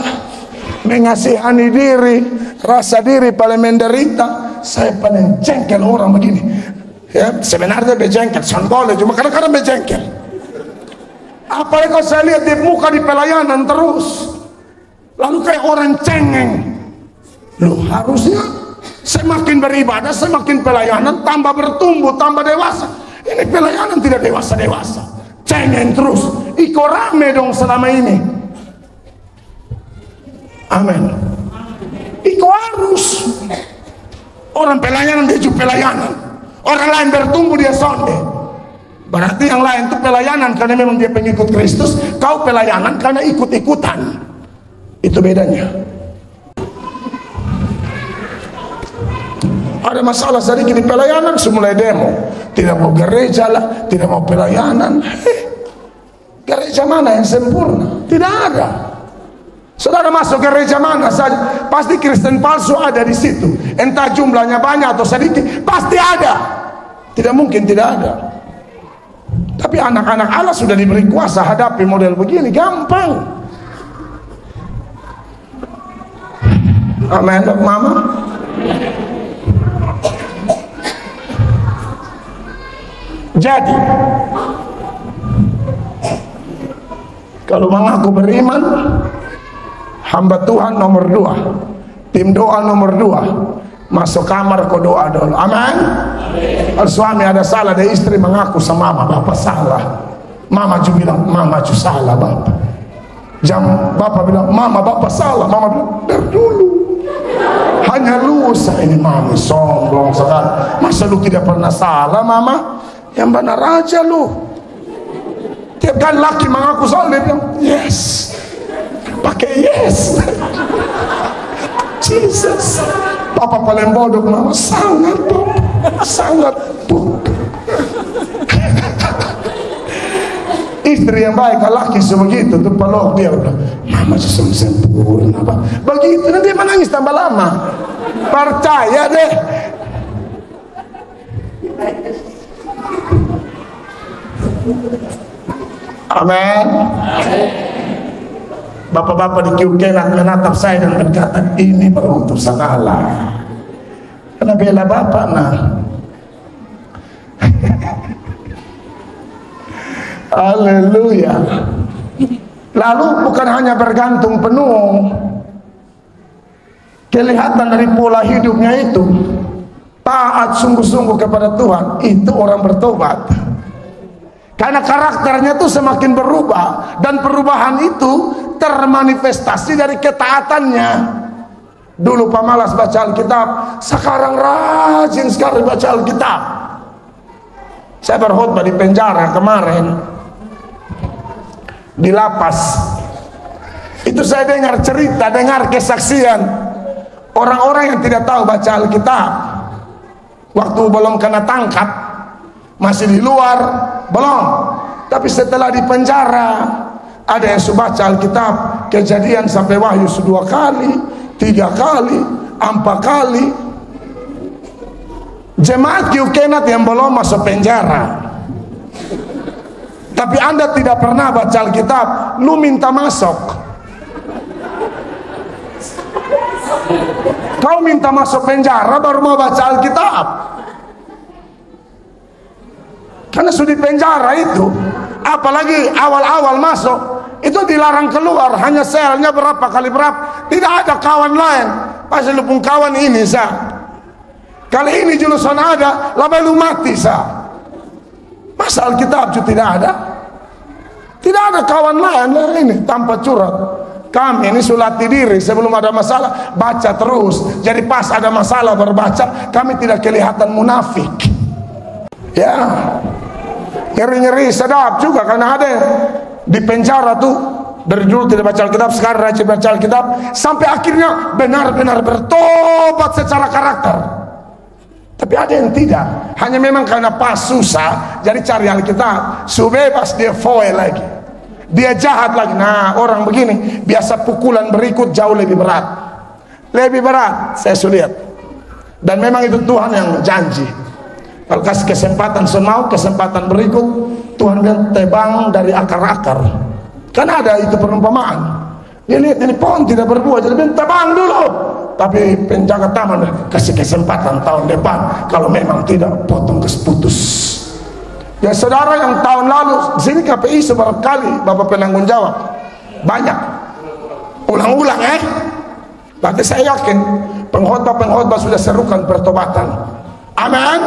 A: mengasihani diri, rasa diri paling menderita. Saya paling jengkel orang begini. Ya, sebenarnya bejengkel, boleh, cuma kadang-kadang bejengkel. Apalagi kalau saya lihat di muka di pelayanan terus, lalu kayak orang cengeng. Loh, harusnya semakin beribadah, semakin pelayanan, tambah bertumbuh, tambah dewasa. Ini pelayanan tidak dewasa-dewasa, cengeng terus. Iko rame dong selama ini. Amin. Iko harus. Orang pelayanan dia juga pelayanan, orang lain bertumbuh dia sonde. Berarti yang lain itu pelayanan karena memang dia pengikut Kristus, kau pelayanan karena ikut-ikutan. Itu bedanya. Ada masalah sedikit di pelayanan, semulai demo. Tidak mau gereja lah, tidak mau pelayanan. Gereja mana yang sempurna? Tidak ada. Saudara masuk gereja mana saja, pasti Kristen palsu ada di situ. Entah jumlahnya banyak atau sedikit, pasti ada. Tidak mungkin tidak ada. Tapi anak-anak Allah sudah diberi kuasa hadapi model begini, gampang. Amin, Mama. Jadi, kalau mengaku beriman, hamba Tuhan nomor 2, tim doa nomor 2, masuk kamar kau doa dulu. Amin. Kalau suami ada salah, ada istri mengaku sama mama, bapak salah. Mama juga bilang, mama juga salah bapak. Bapak bilang, mama bapak salah. Mama bilang, dari dulu hanya lu ini mama sombong sekali. Masa lu tidak pernah salah mama? Yang benar aja lu. Tiap kali laki mengaku salah, dia bilang yes, pakai yes. Jesus. Papa paling bodoh, mama sangat bodoh, sangat bodoh. Istri yang baik, laki sebegitu tuh peluk dia udah, mama susah sempurna apa? Begitu nanti menangis tambah lama. Percaya deh. Amin. Bapak-bapak di Kiukenak menatap saya dan berkata, ini baru untuk segala. Karena bela bapak nah. Haleluya. Lalu bukan hanya bergantung penuh, kelihatan dari pola hidupnya itu taat sungguh-sungguh kepada Tuhan, itu orang bertobat. Karena karakternya tuh semakin berubah, dan perubahan itu termanifestasi dari ketaatannya. Dulu pemalas baca Alkitab, sekarang rajin sekali baca Alkitab. Saya berkhutbah di penjara kemarin, di lapas. Itu saya dengar cerita, dengar kesaksian orang-orang yang tidak tahu baca Alkitab. Waktu belum kena tangkap, Masih di luar? Belum. Tapi setelah di penjara, ada yang sudah baca Alkitab, Kejadian sampai Wahyu 2 kali, 3 kali, 4 kali. Jemaat Kiukenat yang belum masuk penjara, tapi Anda tidak pernah baca Alkitab, lu minta masuk. Kau minta masuk penjara baru mau baca Alkitab. Karena sudah di penjara itu, apalagi awal-awal masuk, itu dilarang keluar, hanya selnya berapa kali berapa, tidak ada kawan lain. Pasti lu pun kawan ini sah. Kali ini julusan ada, lama lu mati sah. Masa Alkitab juga tidak ada? Tidak ada kawan lain lah ini, tanpa curhat. Kami ini sulati diri sebelum ada masalah, baca terus. Jadi pas ada masalah berbaca, kami tidak kelihatan munafik. Ya, ngeri-ngeri sedap juga karena ada yang di penjara tuh dari dulu tidak baca Alkitab, sekarang rajin baca Alkitab, sampai akhirnya benar-benar bertobat secara karakter. Tapi ada yang tidak, hanya memang karena pas susah, jadi cari Alkitab, subebas dia foil lagi, dia jahat lagi. Nah, orang begini biasa pukulan berikut jauh lebih berat, saya sudah lihat. Dan memang itu Tuhan yang janji, kalau kasih kesempatan semau, kesempatan berikut, Tuhan bilang tebang dari akar-akar. Kan ada itu perumpamaan, dia lihat ini pohon tidak berbuah, jadi bilang tebang dulu. Tapi penjaga taman kasih kesempatan tahun depan, kalau memang tidak potong putus. Ya saudara, yang tahun lalu sini KPI seberapa kali Bapak penanggung jawab? Banyak. Ulang-ulang Berarti saya yakin pengkhotbah sudah serukan pertobatan. Amin.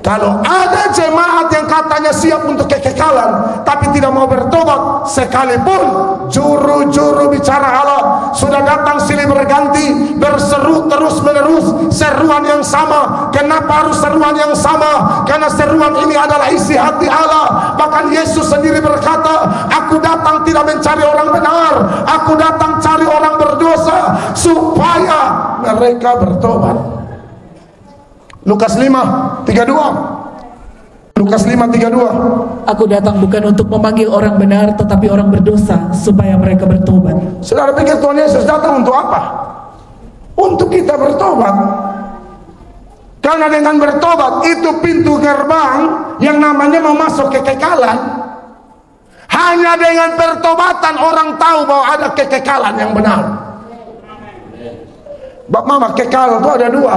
A: Kalau ada jemaat yang katanya siap untuk kekekalan tapi tidak mau bertobat, sekalipun juru-juru bicara Allah sudah datang silih berganti berseru terus menerus seruan yang sama. Kenapa harus seruan yang sama? Karena seruan ini adalah isi hati Allah. Bahkan Yesus sendiri berkata, aku datang tidak mencari orang benar, aku datang cari orang berdosa supaya mereka bertobat. Lukas 5:32. Lukas 5:32.
B: Aku datang bukan untuk memanggil orang benar, tetapi orang berdosa supaya mereka bertobat.
A: Saudara pikir Tuhan Yesus datang untuk apa? Untuk kita bertobat. Karena dengan bertobat itu pintu gerbang yang namanya mau masuk kekekalan. Hanya dengan pertobatan orang tahu bahwa ada kekekalan yang benar. Bapak mama, kekal itu ada dua.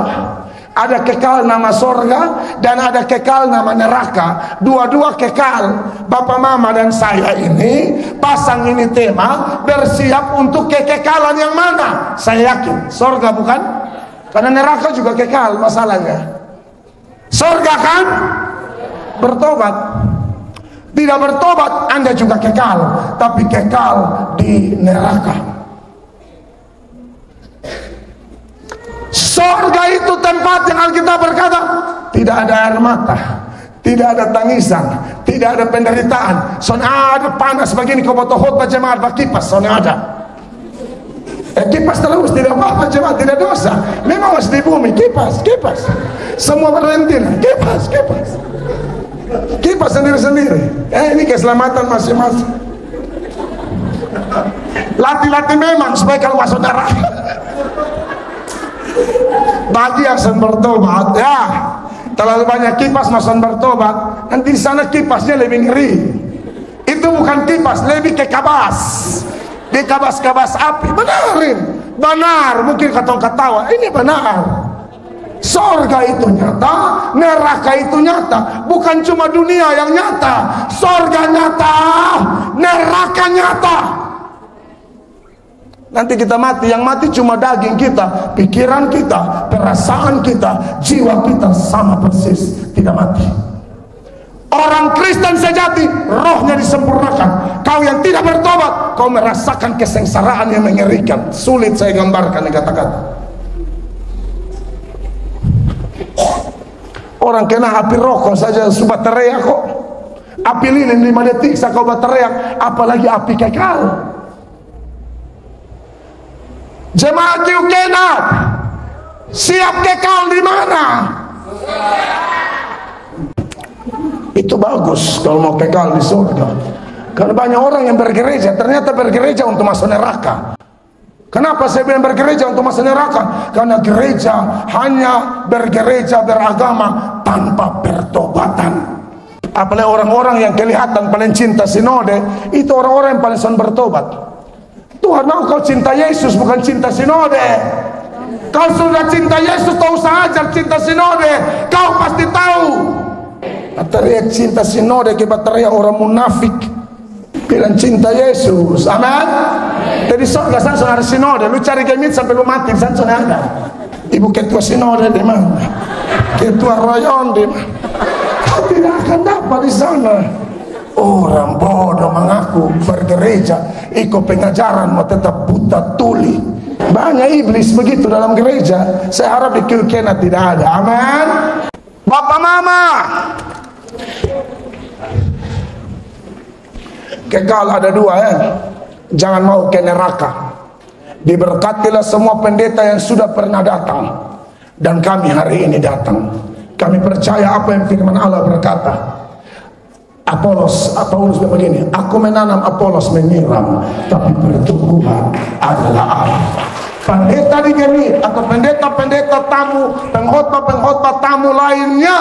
A: Ada kekal nama sorga dan ada kekal nama neraka. Dua-dua kekal. Bapak mama dan saya ini pasang ini tema bersiap untuk kekekalan yang mana? Saya yakin sorga bukan? Karena neraka juga kekal masalahnya. Sorga kan? Bertobat. Tidak bertobat Anda juga kekal, tapi kekal di neraka. Sorga itu tempat yang Alkitab berkata tidak ada air mata, tidak ada tangisan, tidak ada penderitaan. Soalnya ada panas begini, kau butuh khotbah jemaat pakai kipas, soalnya ada. Kipas terus, tidak apa-apa jemaat, tidak dosa. Memang harus di bumi, kipas. Semua berhenti, kipas sendiri-sendiri. Ini keselamatan masing-masing. Latih-latih memang supaya kalau masuk neraka. Bagi yang sedang bertobat, ya terlalu banyak kipas masuk bertobat, nanti di sana kipasnya lebih ngeri. Itu bukan kipas, lebih ke kabas, di kabas-kabas api. Benar, mungkin ketawa, ini benar. Sorga itu nyata, neraka itu nyata. Bukan cuma dunia yang nyata, sorga nyata, neraka nyata. Nanti kita mati, yang mati cuma daging kita, pikiran kita, perasaan kita, jiwa kita sama persis, tidak mati. Orang Kristen sejati, rohnya disempurnakan. Kau yang tidak bertobat, kau merasakan kesengsaraan yang mengerikan. Sulit saya gambarkan di kata-kata. Orang kena api rokok saja sudah teriak kok. Api lilin 5 detik saya kau teriak, apalagi api kekal. Jemaat Kiukenat siap kekal di mana? bagus kalau mau kekal di surga. Karena banyak orang yang bergereja, ternyata bergereja untuk masuk neraka. Kenapa saya bilang bergereja untuk masuk neraka? Karena gereja hanya bergereja beragama tanpa pertobatan. Apalagi orang-orang yang kelihatan paling cinta sinode, itu orang-orang yang paling senang bertobat. Tuhan mau kau cinta Yesus, bukan cinta sinode. Kau sudah cinta Yesus, tak usah ajar cinta sinode. Kau pasti tahu. Teriak cinta sinode, kita teriak orang munafik bilang cinta Yesus. Amin. Jadi surga sanson ada sinode. Lu cari gemit sampai lu mati, sanson ada. Ibu ketua sinode di mana? Ketua rayon di mana? Kau tidak akan dapat di sana. Orang bodoh mengaku bergereja, ikut pengajaran mau tetap buta tuli. Banyak iblis begitu dalam gereja. Saya harap di Kilkena tidak ada. Amin. Bapak mama, kekal ada dua ya. Jangan mau ke neraka. Diberkatilah semua pendeta yang sudah pernah datang, dan kami hari ini datang. Kami percaya apa yang firman Allah berkata. Paulus begini, aku menanam, Apolos menyiram, tapi pertumbuhan adalah Allah. Pendeta di Gemi atau pendeta-pendeta tamu, pengkhotbah tamu lainnya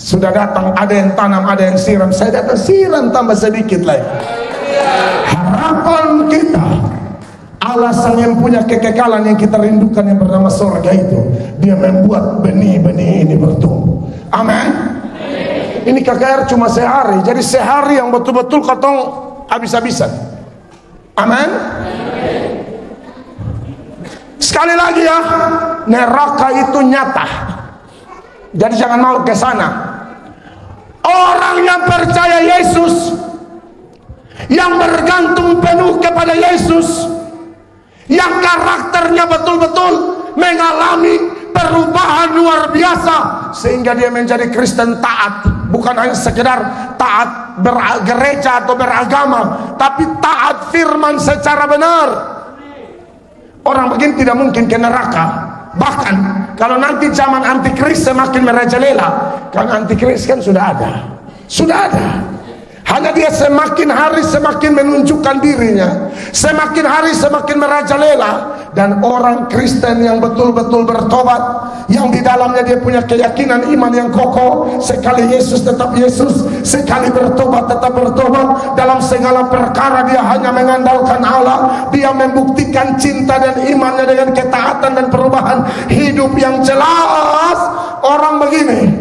A: sudah datang, ada yang tanam, ada yang siram. Saya datang siram tambah sedikit lagi. Harapan kita, alasan yang punya kekekalan yang kita rindukan yang bernama surga itu, dia membuat benih-benih ini bertumbuh. Amin. Ini KKR cuma sehari, jadi sehari yang betul-betul katong habis-habisan. Amin. Sekali lagi ya, neraka itu nyata. Jadi jangan mau ke sana. Orang yang percaya Yesus, yang bergantung penuh kepada Yesus, yang karakternya betul-betul mengalami perubahan luar biasa sehingga dia menjadi Kristen taat. Bukan hanya sekedar taat bergereja atau beragama, tapi taat firman secara benar. Orang begini tidak mungkin ke neraka. Bahkan kalau nanti zaman antikris semakin merajalela, karena antikris kan sudah ada. Hanya dia semakin hari semakin menunjukkan dirinya, semakin hari semakin merajalela. Dan orang Kristen yang betul-betul bertobat, yang di dalamnya dia punya keyakinan iman yang kokoh, sekali Yesus tetap Yesus, sekali bertobat tetap bertobat, dalam segala perkara dia hanya mengandalkan Allah. Dia membuktikan cinta dan imannya dengan ketaatan dan perubahan hidup yang jelas. Orang begini,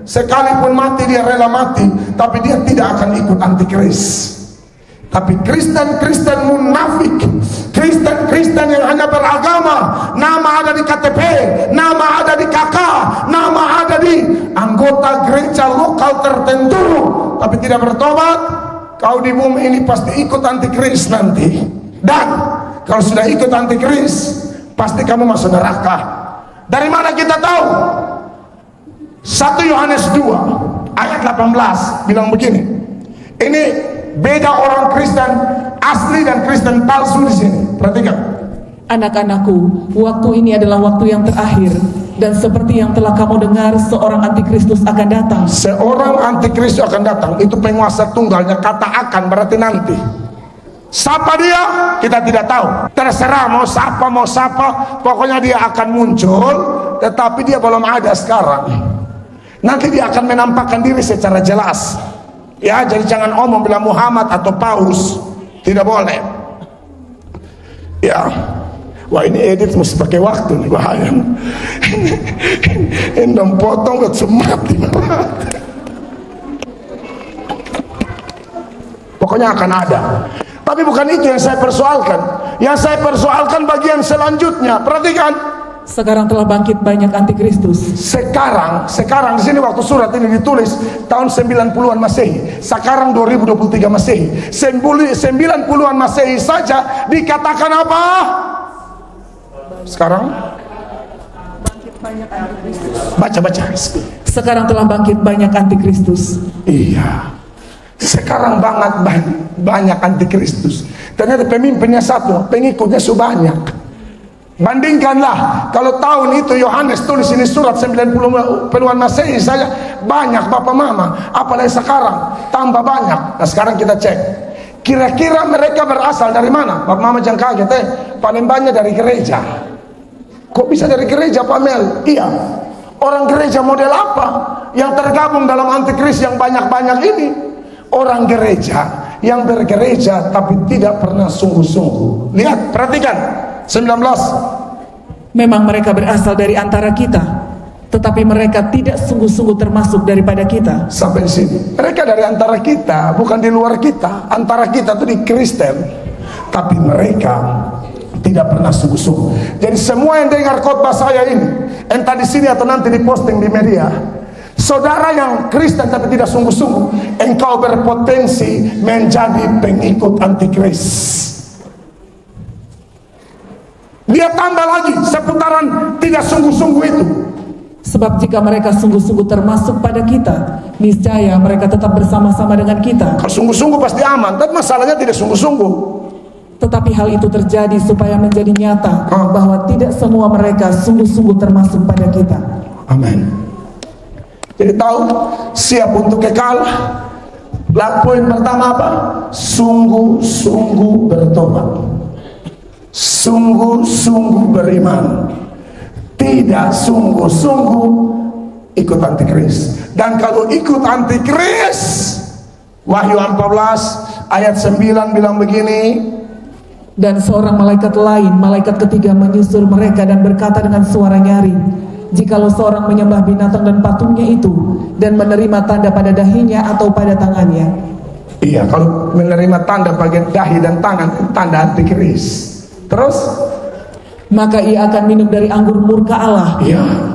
A: sekalipun mati dia rela mati, tapi dia tidak akan ikut antikris. Tapi Kristen munafik, Kristen yang hanya beragama, nama ada di KTP, nama ada di KK, nama ada di anggota gereja lokal tertentu, tapi tidak bertobat, kau di bumi ini pasti ikut antikris nanti. Dan kalau sudah ikut antikris, pasti kamu masuk neraka. Dari mana kita tahu? 1 Yohanes 2 ayat 18 bilang begini. Ini beda orang Kristen asli dan Kristen palsu di sini. Perhatikan.
B: Anak-anakku, waktu ini adalah waktu yang terakhir, dan seperti yang telah kamu dengar, seorang antikristus akan datang.
A: Seorang antikristus akan datang. Itu penguasa tunggalnya. Kata akan berarti nanti. Siapa dia? Kita tidak tahu. Terserah mau siapa, pokoknya dia akan muncul, tetapi dia belum ada sekarang. Nanti dia akan menampakkan diri secara jelas. Ya, jadi jangan omong bilang Muhammad atau Paus, tidak boleh. Ya, wah ini edit mesti pakai waktu nih, bahaya. Ini potong ke semati. Pokoknya akan ada. Tapi bukan itu yang saya persoalkan. Yang saya persoalkan bagian selanjutnya. Perhatikan.
B: Sekarang telah bangkit banyak antikristus.
A: Sekarang di sini waktu surat ini ditulis tahun 90-an Masehi. Sekarang 2023 Masehi. 90-an Masehi saja dikatakan apa? Sekarang
B: bangkit banyak antikristus.
A: Baca.
B: Sekarang telah bangkit banyak antikristus.
A: Iya. Sekarang banyak antikristus. Ternyata pemimpinnya satu, pengikutnya sebanyak. Bandingkanlah, kalau tahun itu Yohanes tulis ini surat 90-an Masehi saja, banyak Bapak Mama, apalagi sekarang tambah banyak. Nah sekarang kita cek, kira-kira mereka berasal dari mana? Bapak Mama jangan kaget, paling banyak dari gereja. Kok bisa dari gereja Pak Mel? Iya, orang gereja model apa yang tergabung dalam antikris yang banyak-banyak ini? Orang gereja yang bergereja tapi tidak pernah sungguh-sungguh. Lihat, perhatikan 19.
B: Memang mereka berasal dari antara kita, tetapi mereka tidak sungguh-sungguh termasuk daripada kita.
A: Sampai di sini. Mereka dari antara kita, bukan di luar kita. Antara kita itu di Kristen, tapi mereka tidak pernah sungguh-sungguh. Jadi semua yang dengar khotbah saya ini, entah di sini atau nanti diposting di media, saudara yang Kristen tapi tidak sungguh-sungguh, engkau berpotensi menjadi pengikut antikris. Dia tambah lagi seputaran tidak sungguh-sungguh itu.
B: Sebab jika mereka sungguh-sungguh termasuk pada kita, niscaya mereka tetap bersama-sama dengan kita.
A: Kalau sungguh-sungguh pasti aman, tapi masalahnya tidak sungguh-sungguh.
B: Tetapi hal itu terjadi supaya menjadi nyata bahwa tidak semua mereka sungguh-sungguh termasuk pada kita.
A: Amin. Jadi tahu siap untuk kekal. Poin pertama apa? Sungguh-sungguh bertobat, sungguh-sungguh beriman, tidak sungguh-sungguh ikut antikris. Dan kalau ikut antikris, Wahyu 14 ayat 9 bilang begini,
B: dan seorang malaikat lain, malaikat ketiga menyusul mereka dan berkata dengan suara nyaring, jikalau seorang menyembah binatang dan patungnya itu dan menerima tanda pada dahinya atau pada tangannya.
A: Iya, kalau menerima tanda pada dahi dan tangan, tanda antikris. Terus,
B: maka ia akan minum dari anggur murka Allah,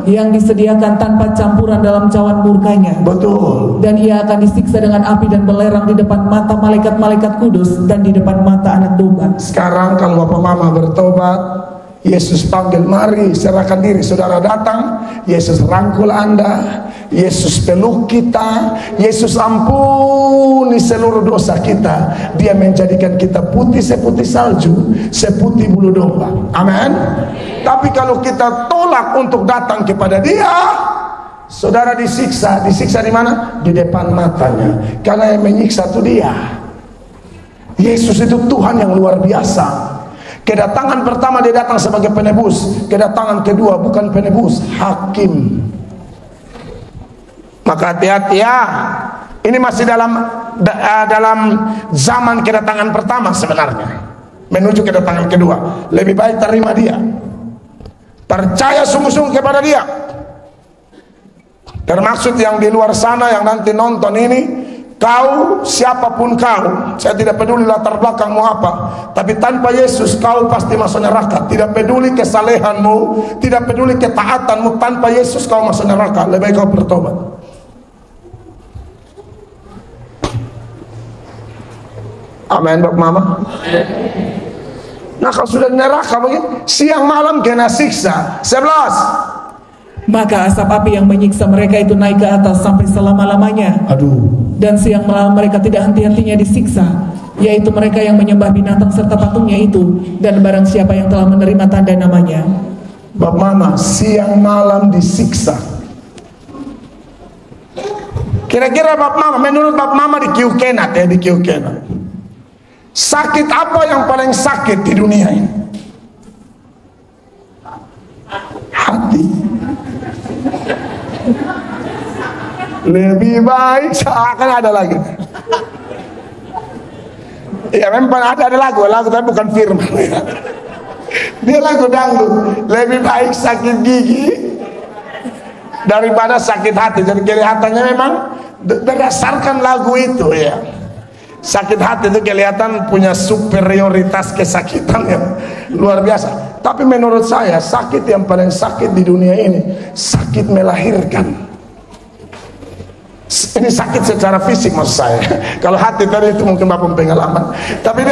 B: yang disediakan tanpa campuran dalam cawan murkanya.
A: Betul.
B: Dan ia akan disiksa dengan api dan belerang di depan mata malaikat-malaikat kudus dan di depan mata anak domba.
A: Sekarang kalau Bapak Mama bertobat, Yesus panggil, mari serahkan diri. Saudara datang, Yesus rangkul Anda, Yesus peluk kita, Yesus ampuni seluruh dosa kita. Dia menjadikan kita putih seputih salju, seputih bulu domba. Amin. Tapi kalau kita tolak untuk datang kepada Dia, saudara disiksa. Disiksa di mana? Di depan matanya. Karena yang menyiksa itu Dia. Yesus itu Tuhan yang luar biasa. Kedatangan pertama dia datang sebagai penebus, kedatangan kedua bukan penebus, hakim. Maka hati-hati ya, ini masih dalam zaman kedatangan pertama sebenarnya, menuju kedatangan kedua. Lebih baik terima Dia, percaya sungguh-sungguh kepada Dia. Termaksud yang di luar sana yang nanti nonton ini, kau siapapun kau, saya tidak peduli latar belakangmu apa, tapi tanpa Yesus kau pasti masuk neraka. Tidak peduli kesalehanmu, tidak peduli ketaatanmu, tanpa Yesus kau masuk neraka. Lebih baik kau bertobat. Amin Bapak Mama. Nah kalau sudah neraka begini, siang malam kena siksa. 11.
B: Maka asap api yang menyiksa mereka itu naik ke atas sampai selama-lamanya.
A: Aduh.
B: Dan siang malam mereka tidak henti-hentinya disiksa, yaitu mereka yang menyembah binatang serta patungnya itu, dan barang siapa yang telah menerima tanda namanya.
A: Bapak Mama, siang malam disiksa. Kira-kira Bapak Mama, menurut Bapak Mama di Kiukenat ya, di Kiukenat, sakit apa yang paling sakit di dunia ini? Hati. Lebih baik seakan ada lagi. Ya memang ada lagu tapi bukan firman. Dia lagu dangdut. Lebih baik sakit gigi daripada sakit hati. Jadi kelihatannya memang berdasarkan lagu itu ya. Sakit hati itu kelihatan punya superioritas kesakitan yang luar biasa. Tapi menurut saya sakit yang paling sakit di dunia ini sakit melahirkan. Ini sakit secara fisik maksud saya. Kalau hati tadi itu mungkin Bapak pengalaman. Tapi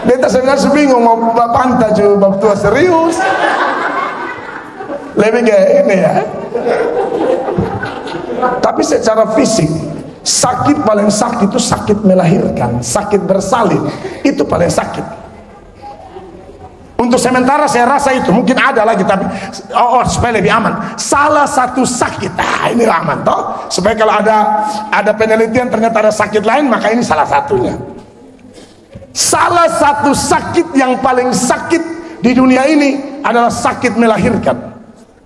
A: dia sebenarnya bingung mau Bapak tahu Bapak tua serius. Lebih kayak ini ya. Tapi secara fisik sakit paling sakit itu sakit melahirkan, sakit bersalin itu paling sakit. Untuk sementara saya rasa itu, mungkin ada lagi tapi supaya lebih aman. Salah satu sakit, ini aman toh. Supaya kalau ada penelitian ternyata ada sakit lain, maka ini salah satunya. Salah satu sakit yang paling sakit di dunia ini adalah sakit melahirkan.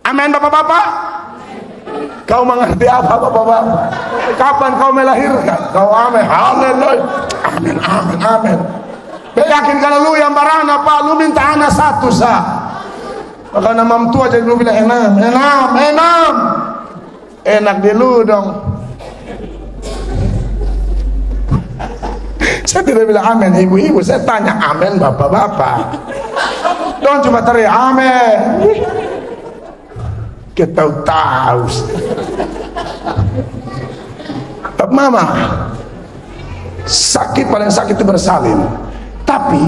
A: Amin bapak-bapak. Kau mengerti apa bapak-bapak? Kapan kau melahirkan? Kau amin. Haleluya. Amin, amin, amin. Yakin kalau lu yang barana pak, lu minta anak satu sah. Maka nama tua jadi lu bilang enam. Enak di lu dong. Saya tidak bilang amin ibu-ibu, saya tanya amin bapak-bapak. Don't cuma teriak amin. Kita tahu. Bapak mama, sakit paling sakit itu bersalin. Tapi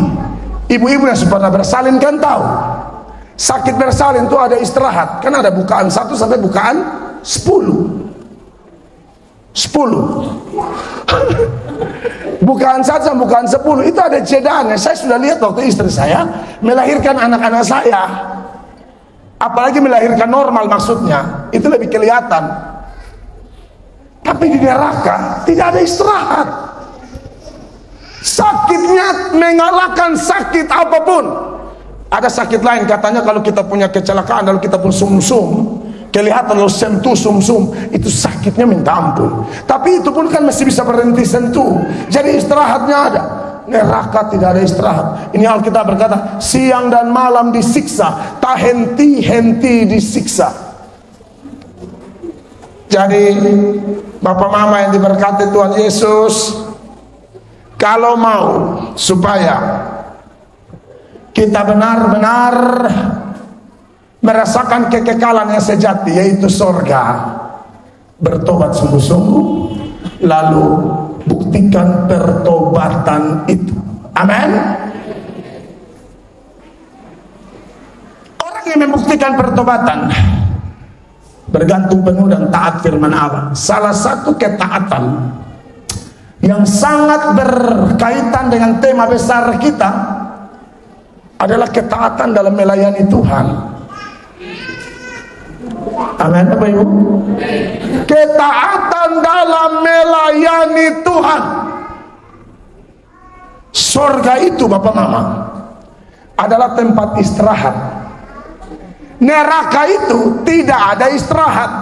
A: ibu-ibu yang sudah pernah bersalin kan tahu sakit bersalin itu ada istirahat. Kan ada bukaan 1 sampai bukaan 10. Bukaan 1 sampai bukaan 10 itu ada jedaannya. Saya sudah lihat waktu istri saya melahirkan anak-anak saya. Apalagi melahirkan normal maksudnya, itu lebih kelihatan. Tapi di neraka tidak ada istirahat. Sakitnya mengalahkan sakit apapun. Ada sakit lain katanya kalau kita punya kecelakaan, kalau kita pun sumsum, kelihatan lo sentuh sumsum, itu sakitnya minta ampun. Tapi itu pun kan masih bisa berhenti sentuh. Jadi istirahatnya ada. Neraka tidak ada istirahat. Ini Alkitab berkata, siang dan malam disiksa, tak henti-henti disiksa. Jadi bapak mama yang diberkati Tuhan Yesus, kalau mau supaya kita benar-benar merasakan kekekalan yang sejati, yaitu sorga, bertobat sungguh-sungguh, lalu buktikan pertobatan itu. Amin. Orang yang membuktikan pertobatan bergantung penuh dan taat firman Allah. Salah satu ketaatan yang sangat berkaitan dengan tema besar kita adalah ketaatan dalam melayani Tuhan. Amin Bapak Ibu. Ketaatan dalam melayani Tuhan. Surga itu Bapak Mama adalah tempat istirahat. Neraka itu tidak ada istirahat.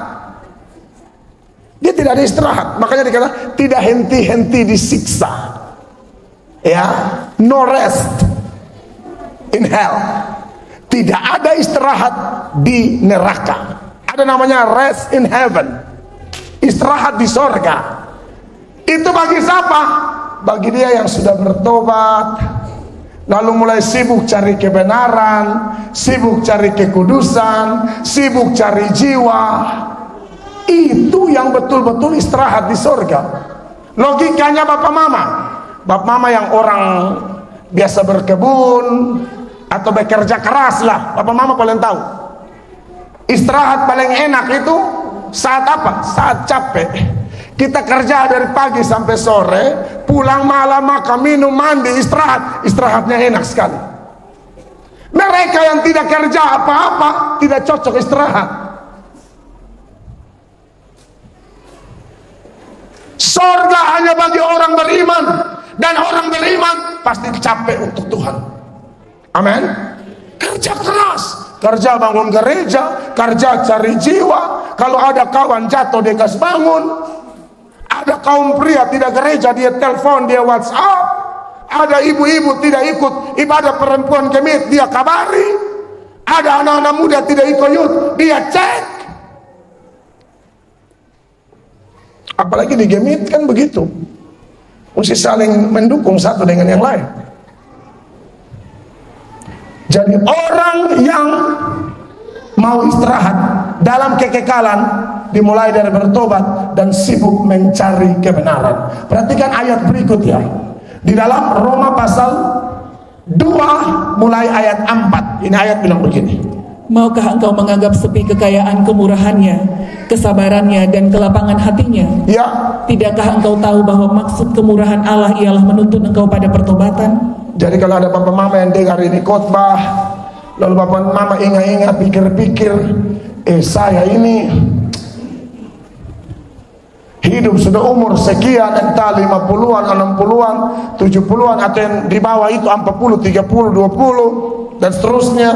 A: Dia tidak ada istirahat. Makanya dikatakan tidak henti-henti disiksa. Ya, no rest in hell. Tidak ada istirahat di neraka. Ada namanya rest in heaven. Istirahat di sorga. Itu bagi siapa? Bagi dia yang sudah bertobat, lalu mulai sibuk cari kebenaran, sibuk cari kekudusan, sibuk cari jiwa. Itu yang betul-betul istirahat di sorga. Logikanya Bapak Mama, Bapak Mama yang orang biasa berkebun atau bekerja keras lah, Bapak Mama paling tahu. Istirahat paling enak itu saat apa? Saat capek. Kita kerja dari pagi sampai sore, pulang malam makan minum mandi istirahat. Istirahatnya enak sekali. Mereka yang tidak kerja apa-apa tidak cocok istirahat. Surga hanya bagi orang beriman, dan orang beriman pasti capek untuk Tuhan. Amin. Kerja keras, kerja bangun gereja, kerja cari jiwa. Kalau ada kawan jatuh dia kasih bangun. Ada kaum pria tidak gereja, dia telepon, dia WhatsApp. Ada ibu-ibu tidak ikut ibadah perempuan kemit, dia kabari. Ada anak-anak muda tidak ikut youth, dia cek. Apalagi di gemit kan begitu, mesti saling mendukung satu dengan yang lain. Jadi orang yang mau istirahat dalam kekekalan dimulai dari bertobat dan sibuk mencari kebenaran. Perhatikan ayat berikut ya, di dalam Roma pasal 2 mulai ayat 4. Ini ayat bilang begini,
B: maukah engkau menganggap sepi kekayaan kemurahannya, kesabarannya, dan kelapangan hatinya?
A: ya,
B: Tidakkah engkau tahu bahwa maksud kemurahan Allah ialah menuntun engkau pada pertobatan?
A: jadi kalau ada bapak mama yang dengar ini khotbah, Lalu bapak mama ingat-ingat, pikir-pikir, saya ini hidup sudah umur sekian, entah 50-an, 60-an, 70-an, atau yang di bawah itu 40, 30, 20 dan seterusnya.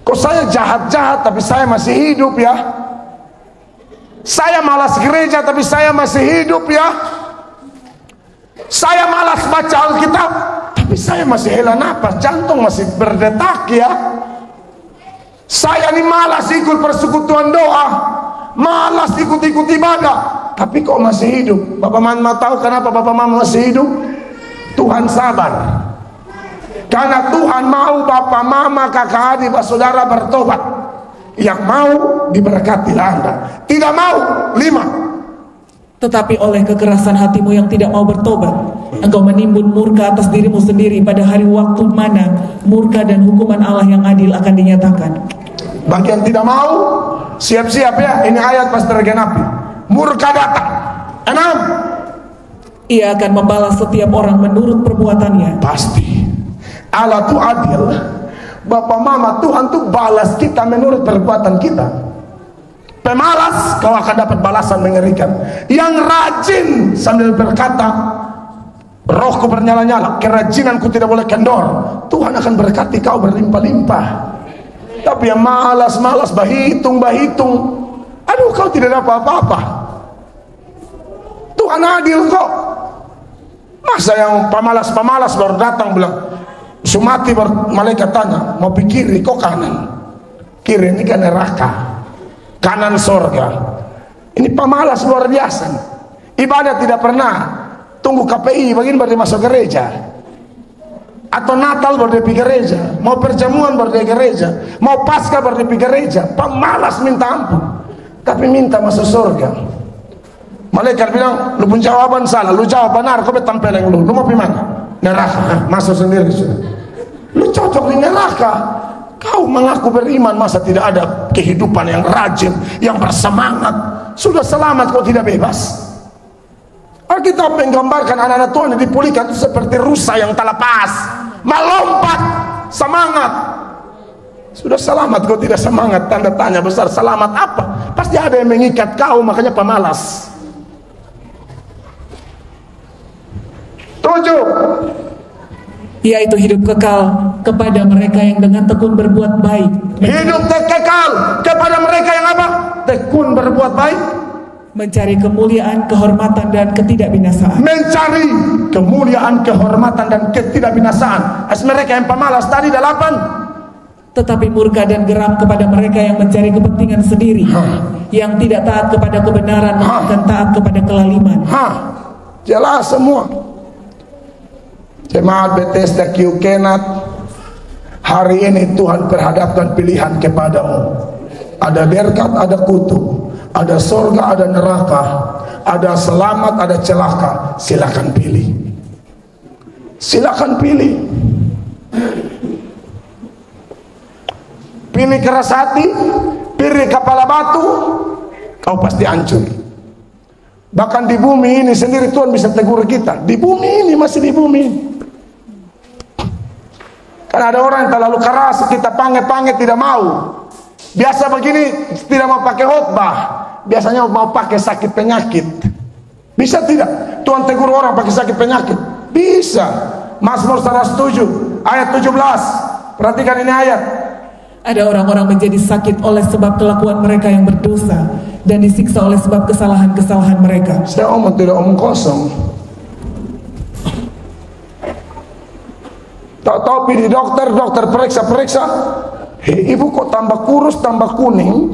A: Kok saya jahat-jahat tapi saya masih hidup ya? Saya malas gereja tapi saya masih hidup ya? Saya malas baca Alkitab tapi saya masih hela napas, jantung masih berdetak ya? Saya ini malas ikut persekutuan doa, malas ikut-ikut ibadah, tapi kok masih hidup? Bapak mama tahu kenapa bapak mama masih hidup? Tuhan sabar. Karena Tuhan mau bapak mama, kakak adik, saudara bertobat. Yang mau diberkatilah Anda, tidak mau 5.
B: Tetapi oleh kekerasan hatimu yang tidak mau bertobat, engkau menimbun murka atas dirimu sendiri pada hari waktu mana murka dan hukuman Allah yang adil akan dinyatakan.
A: Bagi yang tidak mau, siap-siap ya, ini ayat pas tergenapi. Murka datang. 6.
B: Ia akan membalas setiap orang menurut perbuatannya.
A: Pasti Allah tuh adil. Bapak mama, Tuhan tuh balas kita menurut perbuatan kita. Pemalas, kau akan dapat balasan mengerikan. Yang rajin sambil berkata, rohku bernyala-nyala, kerajinanku tidak boleh kendor, Tuhan akan berkati kau berlimpah-limpah. Tapi yang malas-malas, bahitung, aduh, kau tidak dapat apa-apa. Tuhan adil kok. Masa yang pemalas-pemalas baru datang bilang, Sumati malaikat tanya, mau pikir kok kanan? Kiri ini kan neraka, kanan sorga. Ini pemalas luar biasa. Ibadah tidak pernah tunggu KPI begini baru masuk gereja, atau Natal baru di gereja, mau perjamuan baru di gereja, mau Paskah baru di gereja. Pemalas minta ampun, tapi minta masuk surga. Malaikat bilang, lu pun jawaban salah, lu jawab benar, kau betampeleng lu mau pergi mana? Neraka. Masuk sendiri sudah. Lu cocok di neraka. Kau mengaku beriman, masa tidak ada kehidupan yang rajin, yang bersemangat? Sudah selamat kau tidak bebas. Alkitab menggambarkan anak-anak Tuhan yang dipulihkan itu seperti rusa yang terlepas, melompat, semangat. Sudah selamat kau tidak semangat, tanda tanya besar. Selamat apa? Pasti ada yang mengikat kau, makanya pemalas. 7.
B: Yaitu hidup kekal kepada mereka yang dengan tekun berbuat baik.
A: Hidup kekal kepada mereka yang apa? Tekun berbuat baik,
B: mencari kemuliaan, kehormatan dan ketidakbinasaan.
A: Mencari kemuliaan, kehormatan dan ketidakbinasaan. As mereka yang pemalas tadi 8.
B: Tetapi murka dan geram kepada mereka yang mencari kepentingan sendiri, yang tidak taat kepada kebenaran, melainkan taat kepada kelaliman.
A: Jelas semua. Jemaat Bethesda Kiukenat, hari ini Tuhan perhadapkan pilihan kepadamu. Ada berkat, ada kutuk, ada surga, ada neraka, ada selamat, ada celaka. Silakan pilih. Silakan pilih. Pilih keras hati, pilih kepala batu, kau pasti hancur. Bahkan di bumi ini sendiri Tuhan bisa tegur kita. Di bumi ini, masih di bumi ini. Karena ada orang yang terlalu keras, kita panggil-panggil tidak mau. Biasa begini tidak mau pakai khotbah, biasanya mau pakai sakit penyakit. Bisa tidak Tuhan tegur orang pakai sakit penyakit? Bisa. Mazmur 107 ayat 17. Perhatikan ini ayat.
B: Ada orang-orang menjadi sakit oleh sebab kelakuan mereka yang berdosa, dan disiksa oleh sebab kesalahan-kesalahan mereka.
A: Saya omong tidak omong kosong. Tahu-tahu pergi dokter periksa, ibu kok tambah kurus, tambah kuning,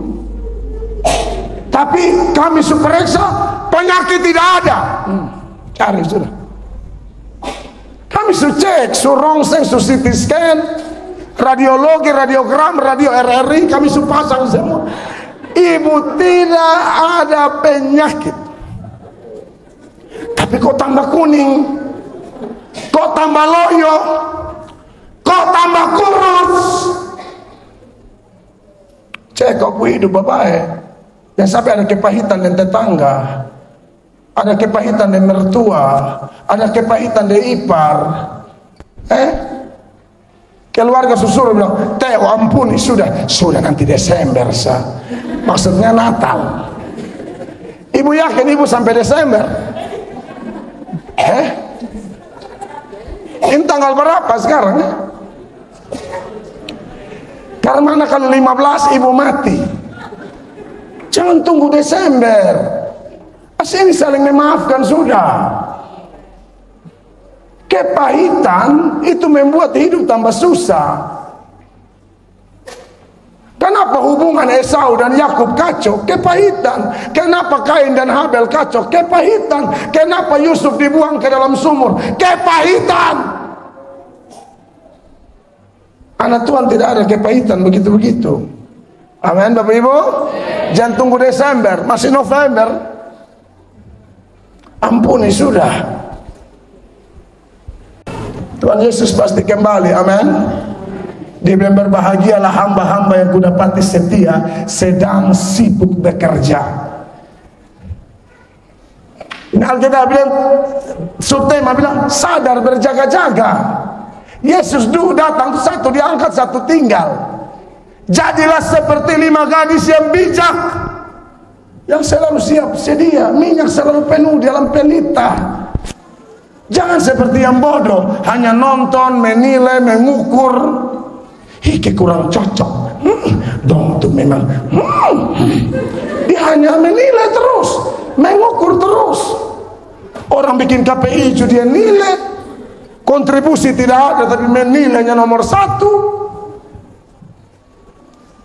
A: tapi kami periksa penyakit tidak ada. Cari sudah. Kami cek, rongseng, CT scan, radiologi, radiogram, radio RRI, kami pasang semua. Ibu tidak ada penyakit, tapi kok tambah kuning, kok tambah loyo, kok tambah kurus. Cek kau hidup bapak. Dan sampai ada kepahitan dan tetangga, ada kepahitan dan mertua, ada kepahitan dari ipar, Keluarga susul bilang, Teo ampuni, sudah nanti Desember maksudnya Natal. Ibu yakin ibu sampai Desember? Ini tanggal berapa sekarang? Karena kalau 15 ibu mati. Jangan tunggu Desember. Ini saling memaafkan sudah. Kepahitan itu membuat hidup tambah susah. Kenapa hubungan Esau dan Yakub kacau? Kepahitan. Kenapa Kain dan Habel kacau? Kepahitan. Kenapa Yusuf dibuang ke dalam sumur? Kepahitan. Anak Tuhan tidak ada kepahitan begitu-begitu. Amin Bapak Ibu. Jangan tunggu Desember, masih November. Ampuni sudah. Tuhan Yesus pasti kembali. Amin. Dia bilang, berbahagialah hamba-hamba yang kudapati setia sedang sibuk bekerja. Ini Alkitab bilang, subtema bilang, sadar berjaga-jaga. Yesus dulu datang, satu diangkat, satu tinggal. Jadilah seperti 5 gadis yang bijak, yang selalu siap sedia, minyak selalu penuh dalam pelita. Jangan seperti yang bodoh, hanya nonton, menilai, mengukur. Kurang cocok. Dong itu memang. Dia hanya menilai terus, mengukur terus. Orang bikin KPI itu dia nilai, kontribusi tidak ada, tapi menilainya nomor 1.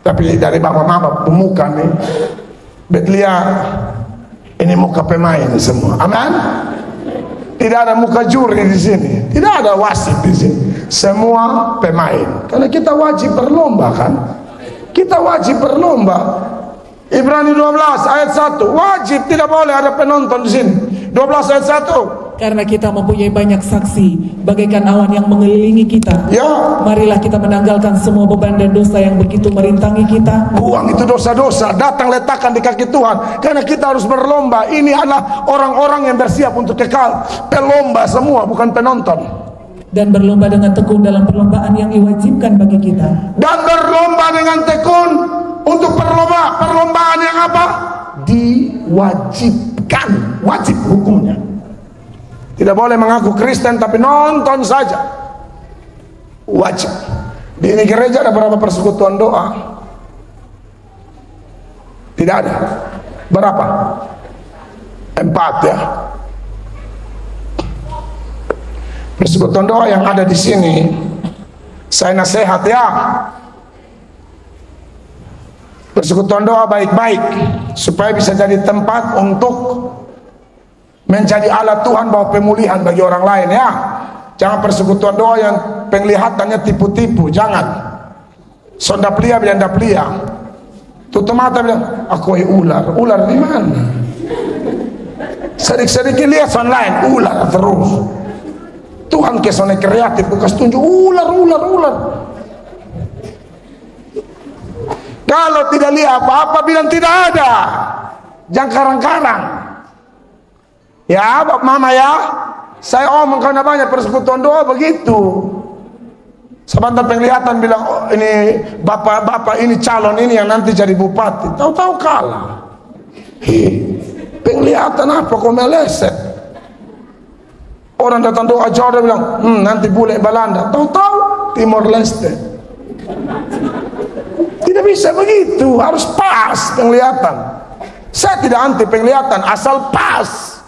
A: Tapi dari bapak-bapak pemuka nih, Betlia, ini muka pemain semua. Aman? Tidak ada muka juri di sini, tidak ada wasit di sini. Semua pemain. Karena kita wajib berlomba kan? Kita wajib berlomba. Ibrani 12 ayat 1, wajib, tidak boleh ada penonton di sini. 12 ayat 1.
B: Karena kita mempunyai banyak saksi, bagaikan awan yang mengelilingi kita.
A: Ya.
B: Marilah kita menanggalkan semua beban dan dosa yang begitu merintangi kita.
A: Buang itu dosa-dosa, datang letakkan di kaki Tuhan. Karena kita harus berlomba. Ini adalah orang-orang yang bersiap untuk kekal. Pelomba semua, bukan penonton.
B: Dan berlomba dengan tekun dalam perlombaan yang diwajibkan bagi kita.
A: Dan berlomba dengan tekun untuk perlombaan yang apa? Diwajibkan, wajib hukumnya. Tidak boleh mengaku Kristen tapi nonton saja. Wajib. Di ini gereja ada berapa persekutuan doa? Tidak ada. Berapa? 4 ya. Persekutuan doa yang ada di sini, saya nasihat ya. Persekutuan doa baik-baik supaya bisa jadi tempat untuk menjadi alat Tuhan bawa pemulihan bagi orang lain ya. Jangan persekutuan doa yang penglihatannya tipu-tipu, jangan. Sonda plia bilang plia, tutup mata bilang aku ular di mana? Sedikit lihat son lain, ular terus. Tuhan kesone kreatif, bukan tunjuk ular. Kalau tidak lihat apa-apa bilang tidak ada, jangan karang-karang. Ya, Bapak Mama ya, saya omong karena banyak persekutuan doa begitu. Sebentar penglihatan bilang, oh, ini bapak ini calon ini yang nanti jadi bupati. Tahu-tahu kalah. Penglihatan apa kok meleset? Orang datang doa jauh dia bilang, nanti bule Belanda. Tahu-tahu Timor Leste. Tidak bisa begitu, harus pas penglihatan. Saya tidak anti penglihatan, asal pas.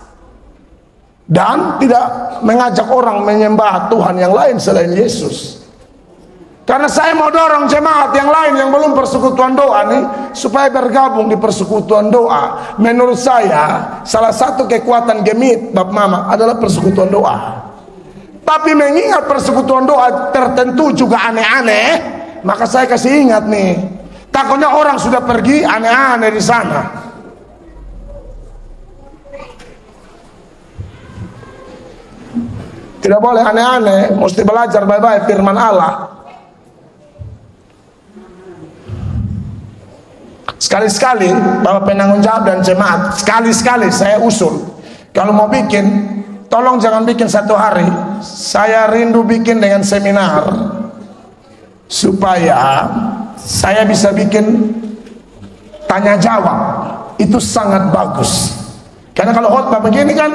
A: Dan tidak mengajak orang menyembah Tuhan yang lain selain Yesus. Karena saya mau dorong jemaat yang lain yang belum persekutuan doa nih, supaya bergabung di persekutuan doa. Menurut saya salah satu kekuatan gemit Bapak Mama adalah persekutuan doa. Tapi mengingat persekutuan doa tertentu juga aneh-aneh, maka saya kasih ingat nih, takutnya orang sudah pergi aneh-aneh di sana. Tidak boleh aneh-aneh, mesti belajar baik-baik firman Allah. Sekali-sekali Bapak penanggung jawab dan jemaat, sekali-sekali saya usul, kalau mau bikin, tolong jangan bikin 1 hari. Saya rindu bikin dengan seminar. supaya saya bisa bikin tanya jawab. Itu sangat bagus. Karena kalau khotbah begini kan,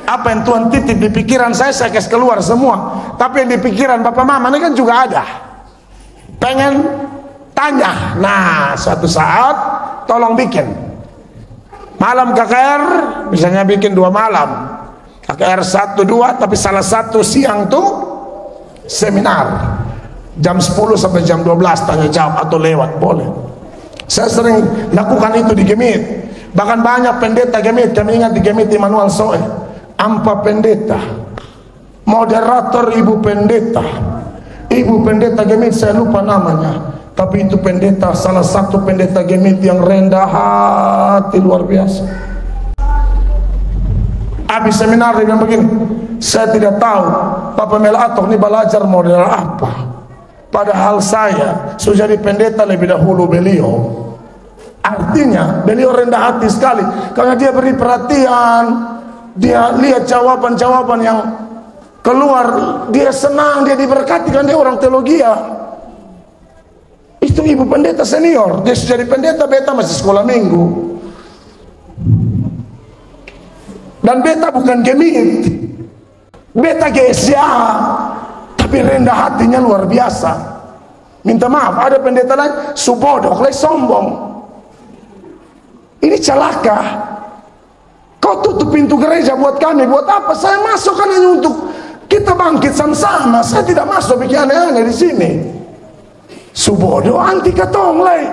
A: apa yang Tuhan titip di pikiran saya kasih keluar semua. Tapi yang di pikiran Bapak Mama ini kan juga ada. Pengen tanya. Nah, suatu saat tolong bikin malam KKR, misalnya bikin 2 malam. KKR 1, 2, tapi salah satu siang tuh seminar. Jam 10 sampai jam 12 tanya jawab atau lewat, boleh. Saya sering lakukan itu di Gemit. Bahkan banyak pendeta Gemit, kami ingat di Gemit Immanuel Soe. Ampa pendeta, moderator ibu pendeta Gemit, saya lupa namanya. Tapi itu pendeta, salah satu pendeta Gemit yang rendah hati luar biasa. Habis seminar dia bilang begini, saya tidak tahu Bapak Melato ini belajar model apa. Padahal saya sudah jadi pendeta lebih dahulu beliau. Artinya beliau rendah hati sekali karena dia beri perhatian, dia lihat jawaban-jawaban yang keluar, dia senang, dia diberkati kan, dia orang teologi ya. Itu ibu pendeta senior, dia sudah jadi pendeta, beta masih sekolah minggu. Dan beta bukan Gemit, beta GSA, tapi rendah hatinya luar biasa. Minta maaf, ada pendeta lain subodok, lain sombong. Ini celaka. Kau tutup pintu gereja buat kami, buat apa? Saya masuk kan hanya untuk kita bangkit sama-sama. Saya tidak masuk bikin aneh-aneh di sini. Subodo anti katong lain.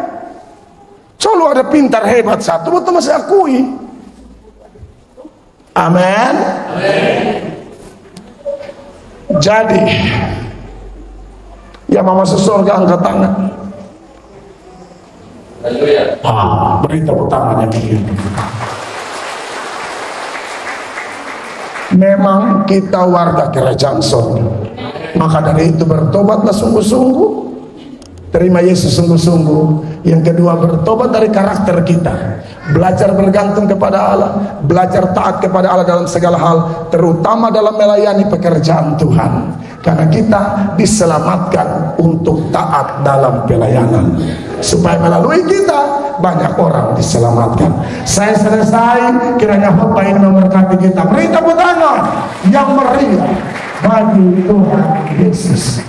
A: Selalu ada pintar hebat satu, betul masih akui. Amin. Jadi yang mau masuk surga angkat tangan. Beri tepuk tangan yang begini. Memang kita warga kerajaan surga. Maka dari itu bertobatlah sungguh-sungguh, terima Yesus sungguh-sungguh. Yang kedua, bertobat dari karakter kita, belajar bergantung kepada Allah, belajar taat kepada Allah dalam segala hal, terutama dalam melayani pekerjaan Tuhan. Karena kita diselamatkan untuk taat dalam pelayanan, supaya melalui kita banyak orang diselamatkan. Saya selesai, kiranya khotbah ini memberkati kita. Beri tepuk tangan yang meriah bagi Tuhan Yesus.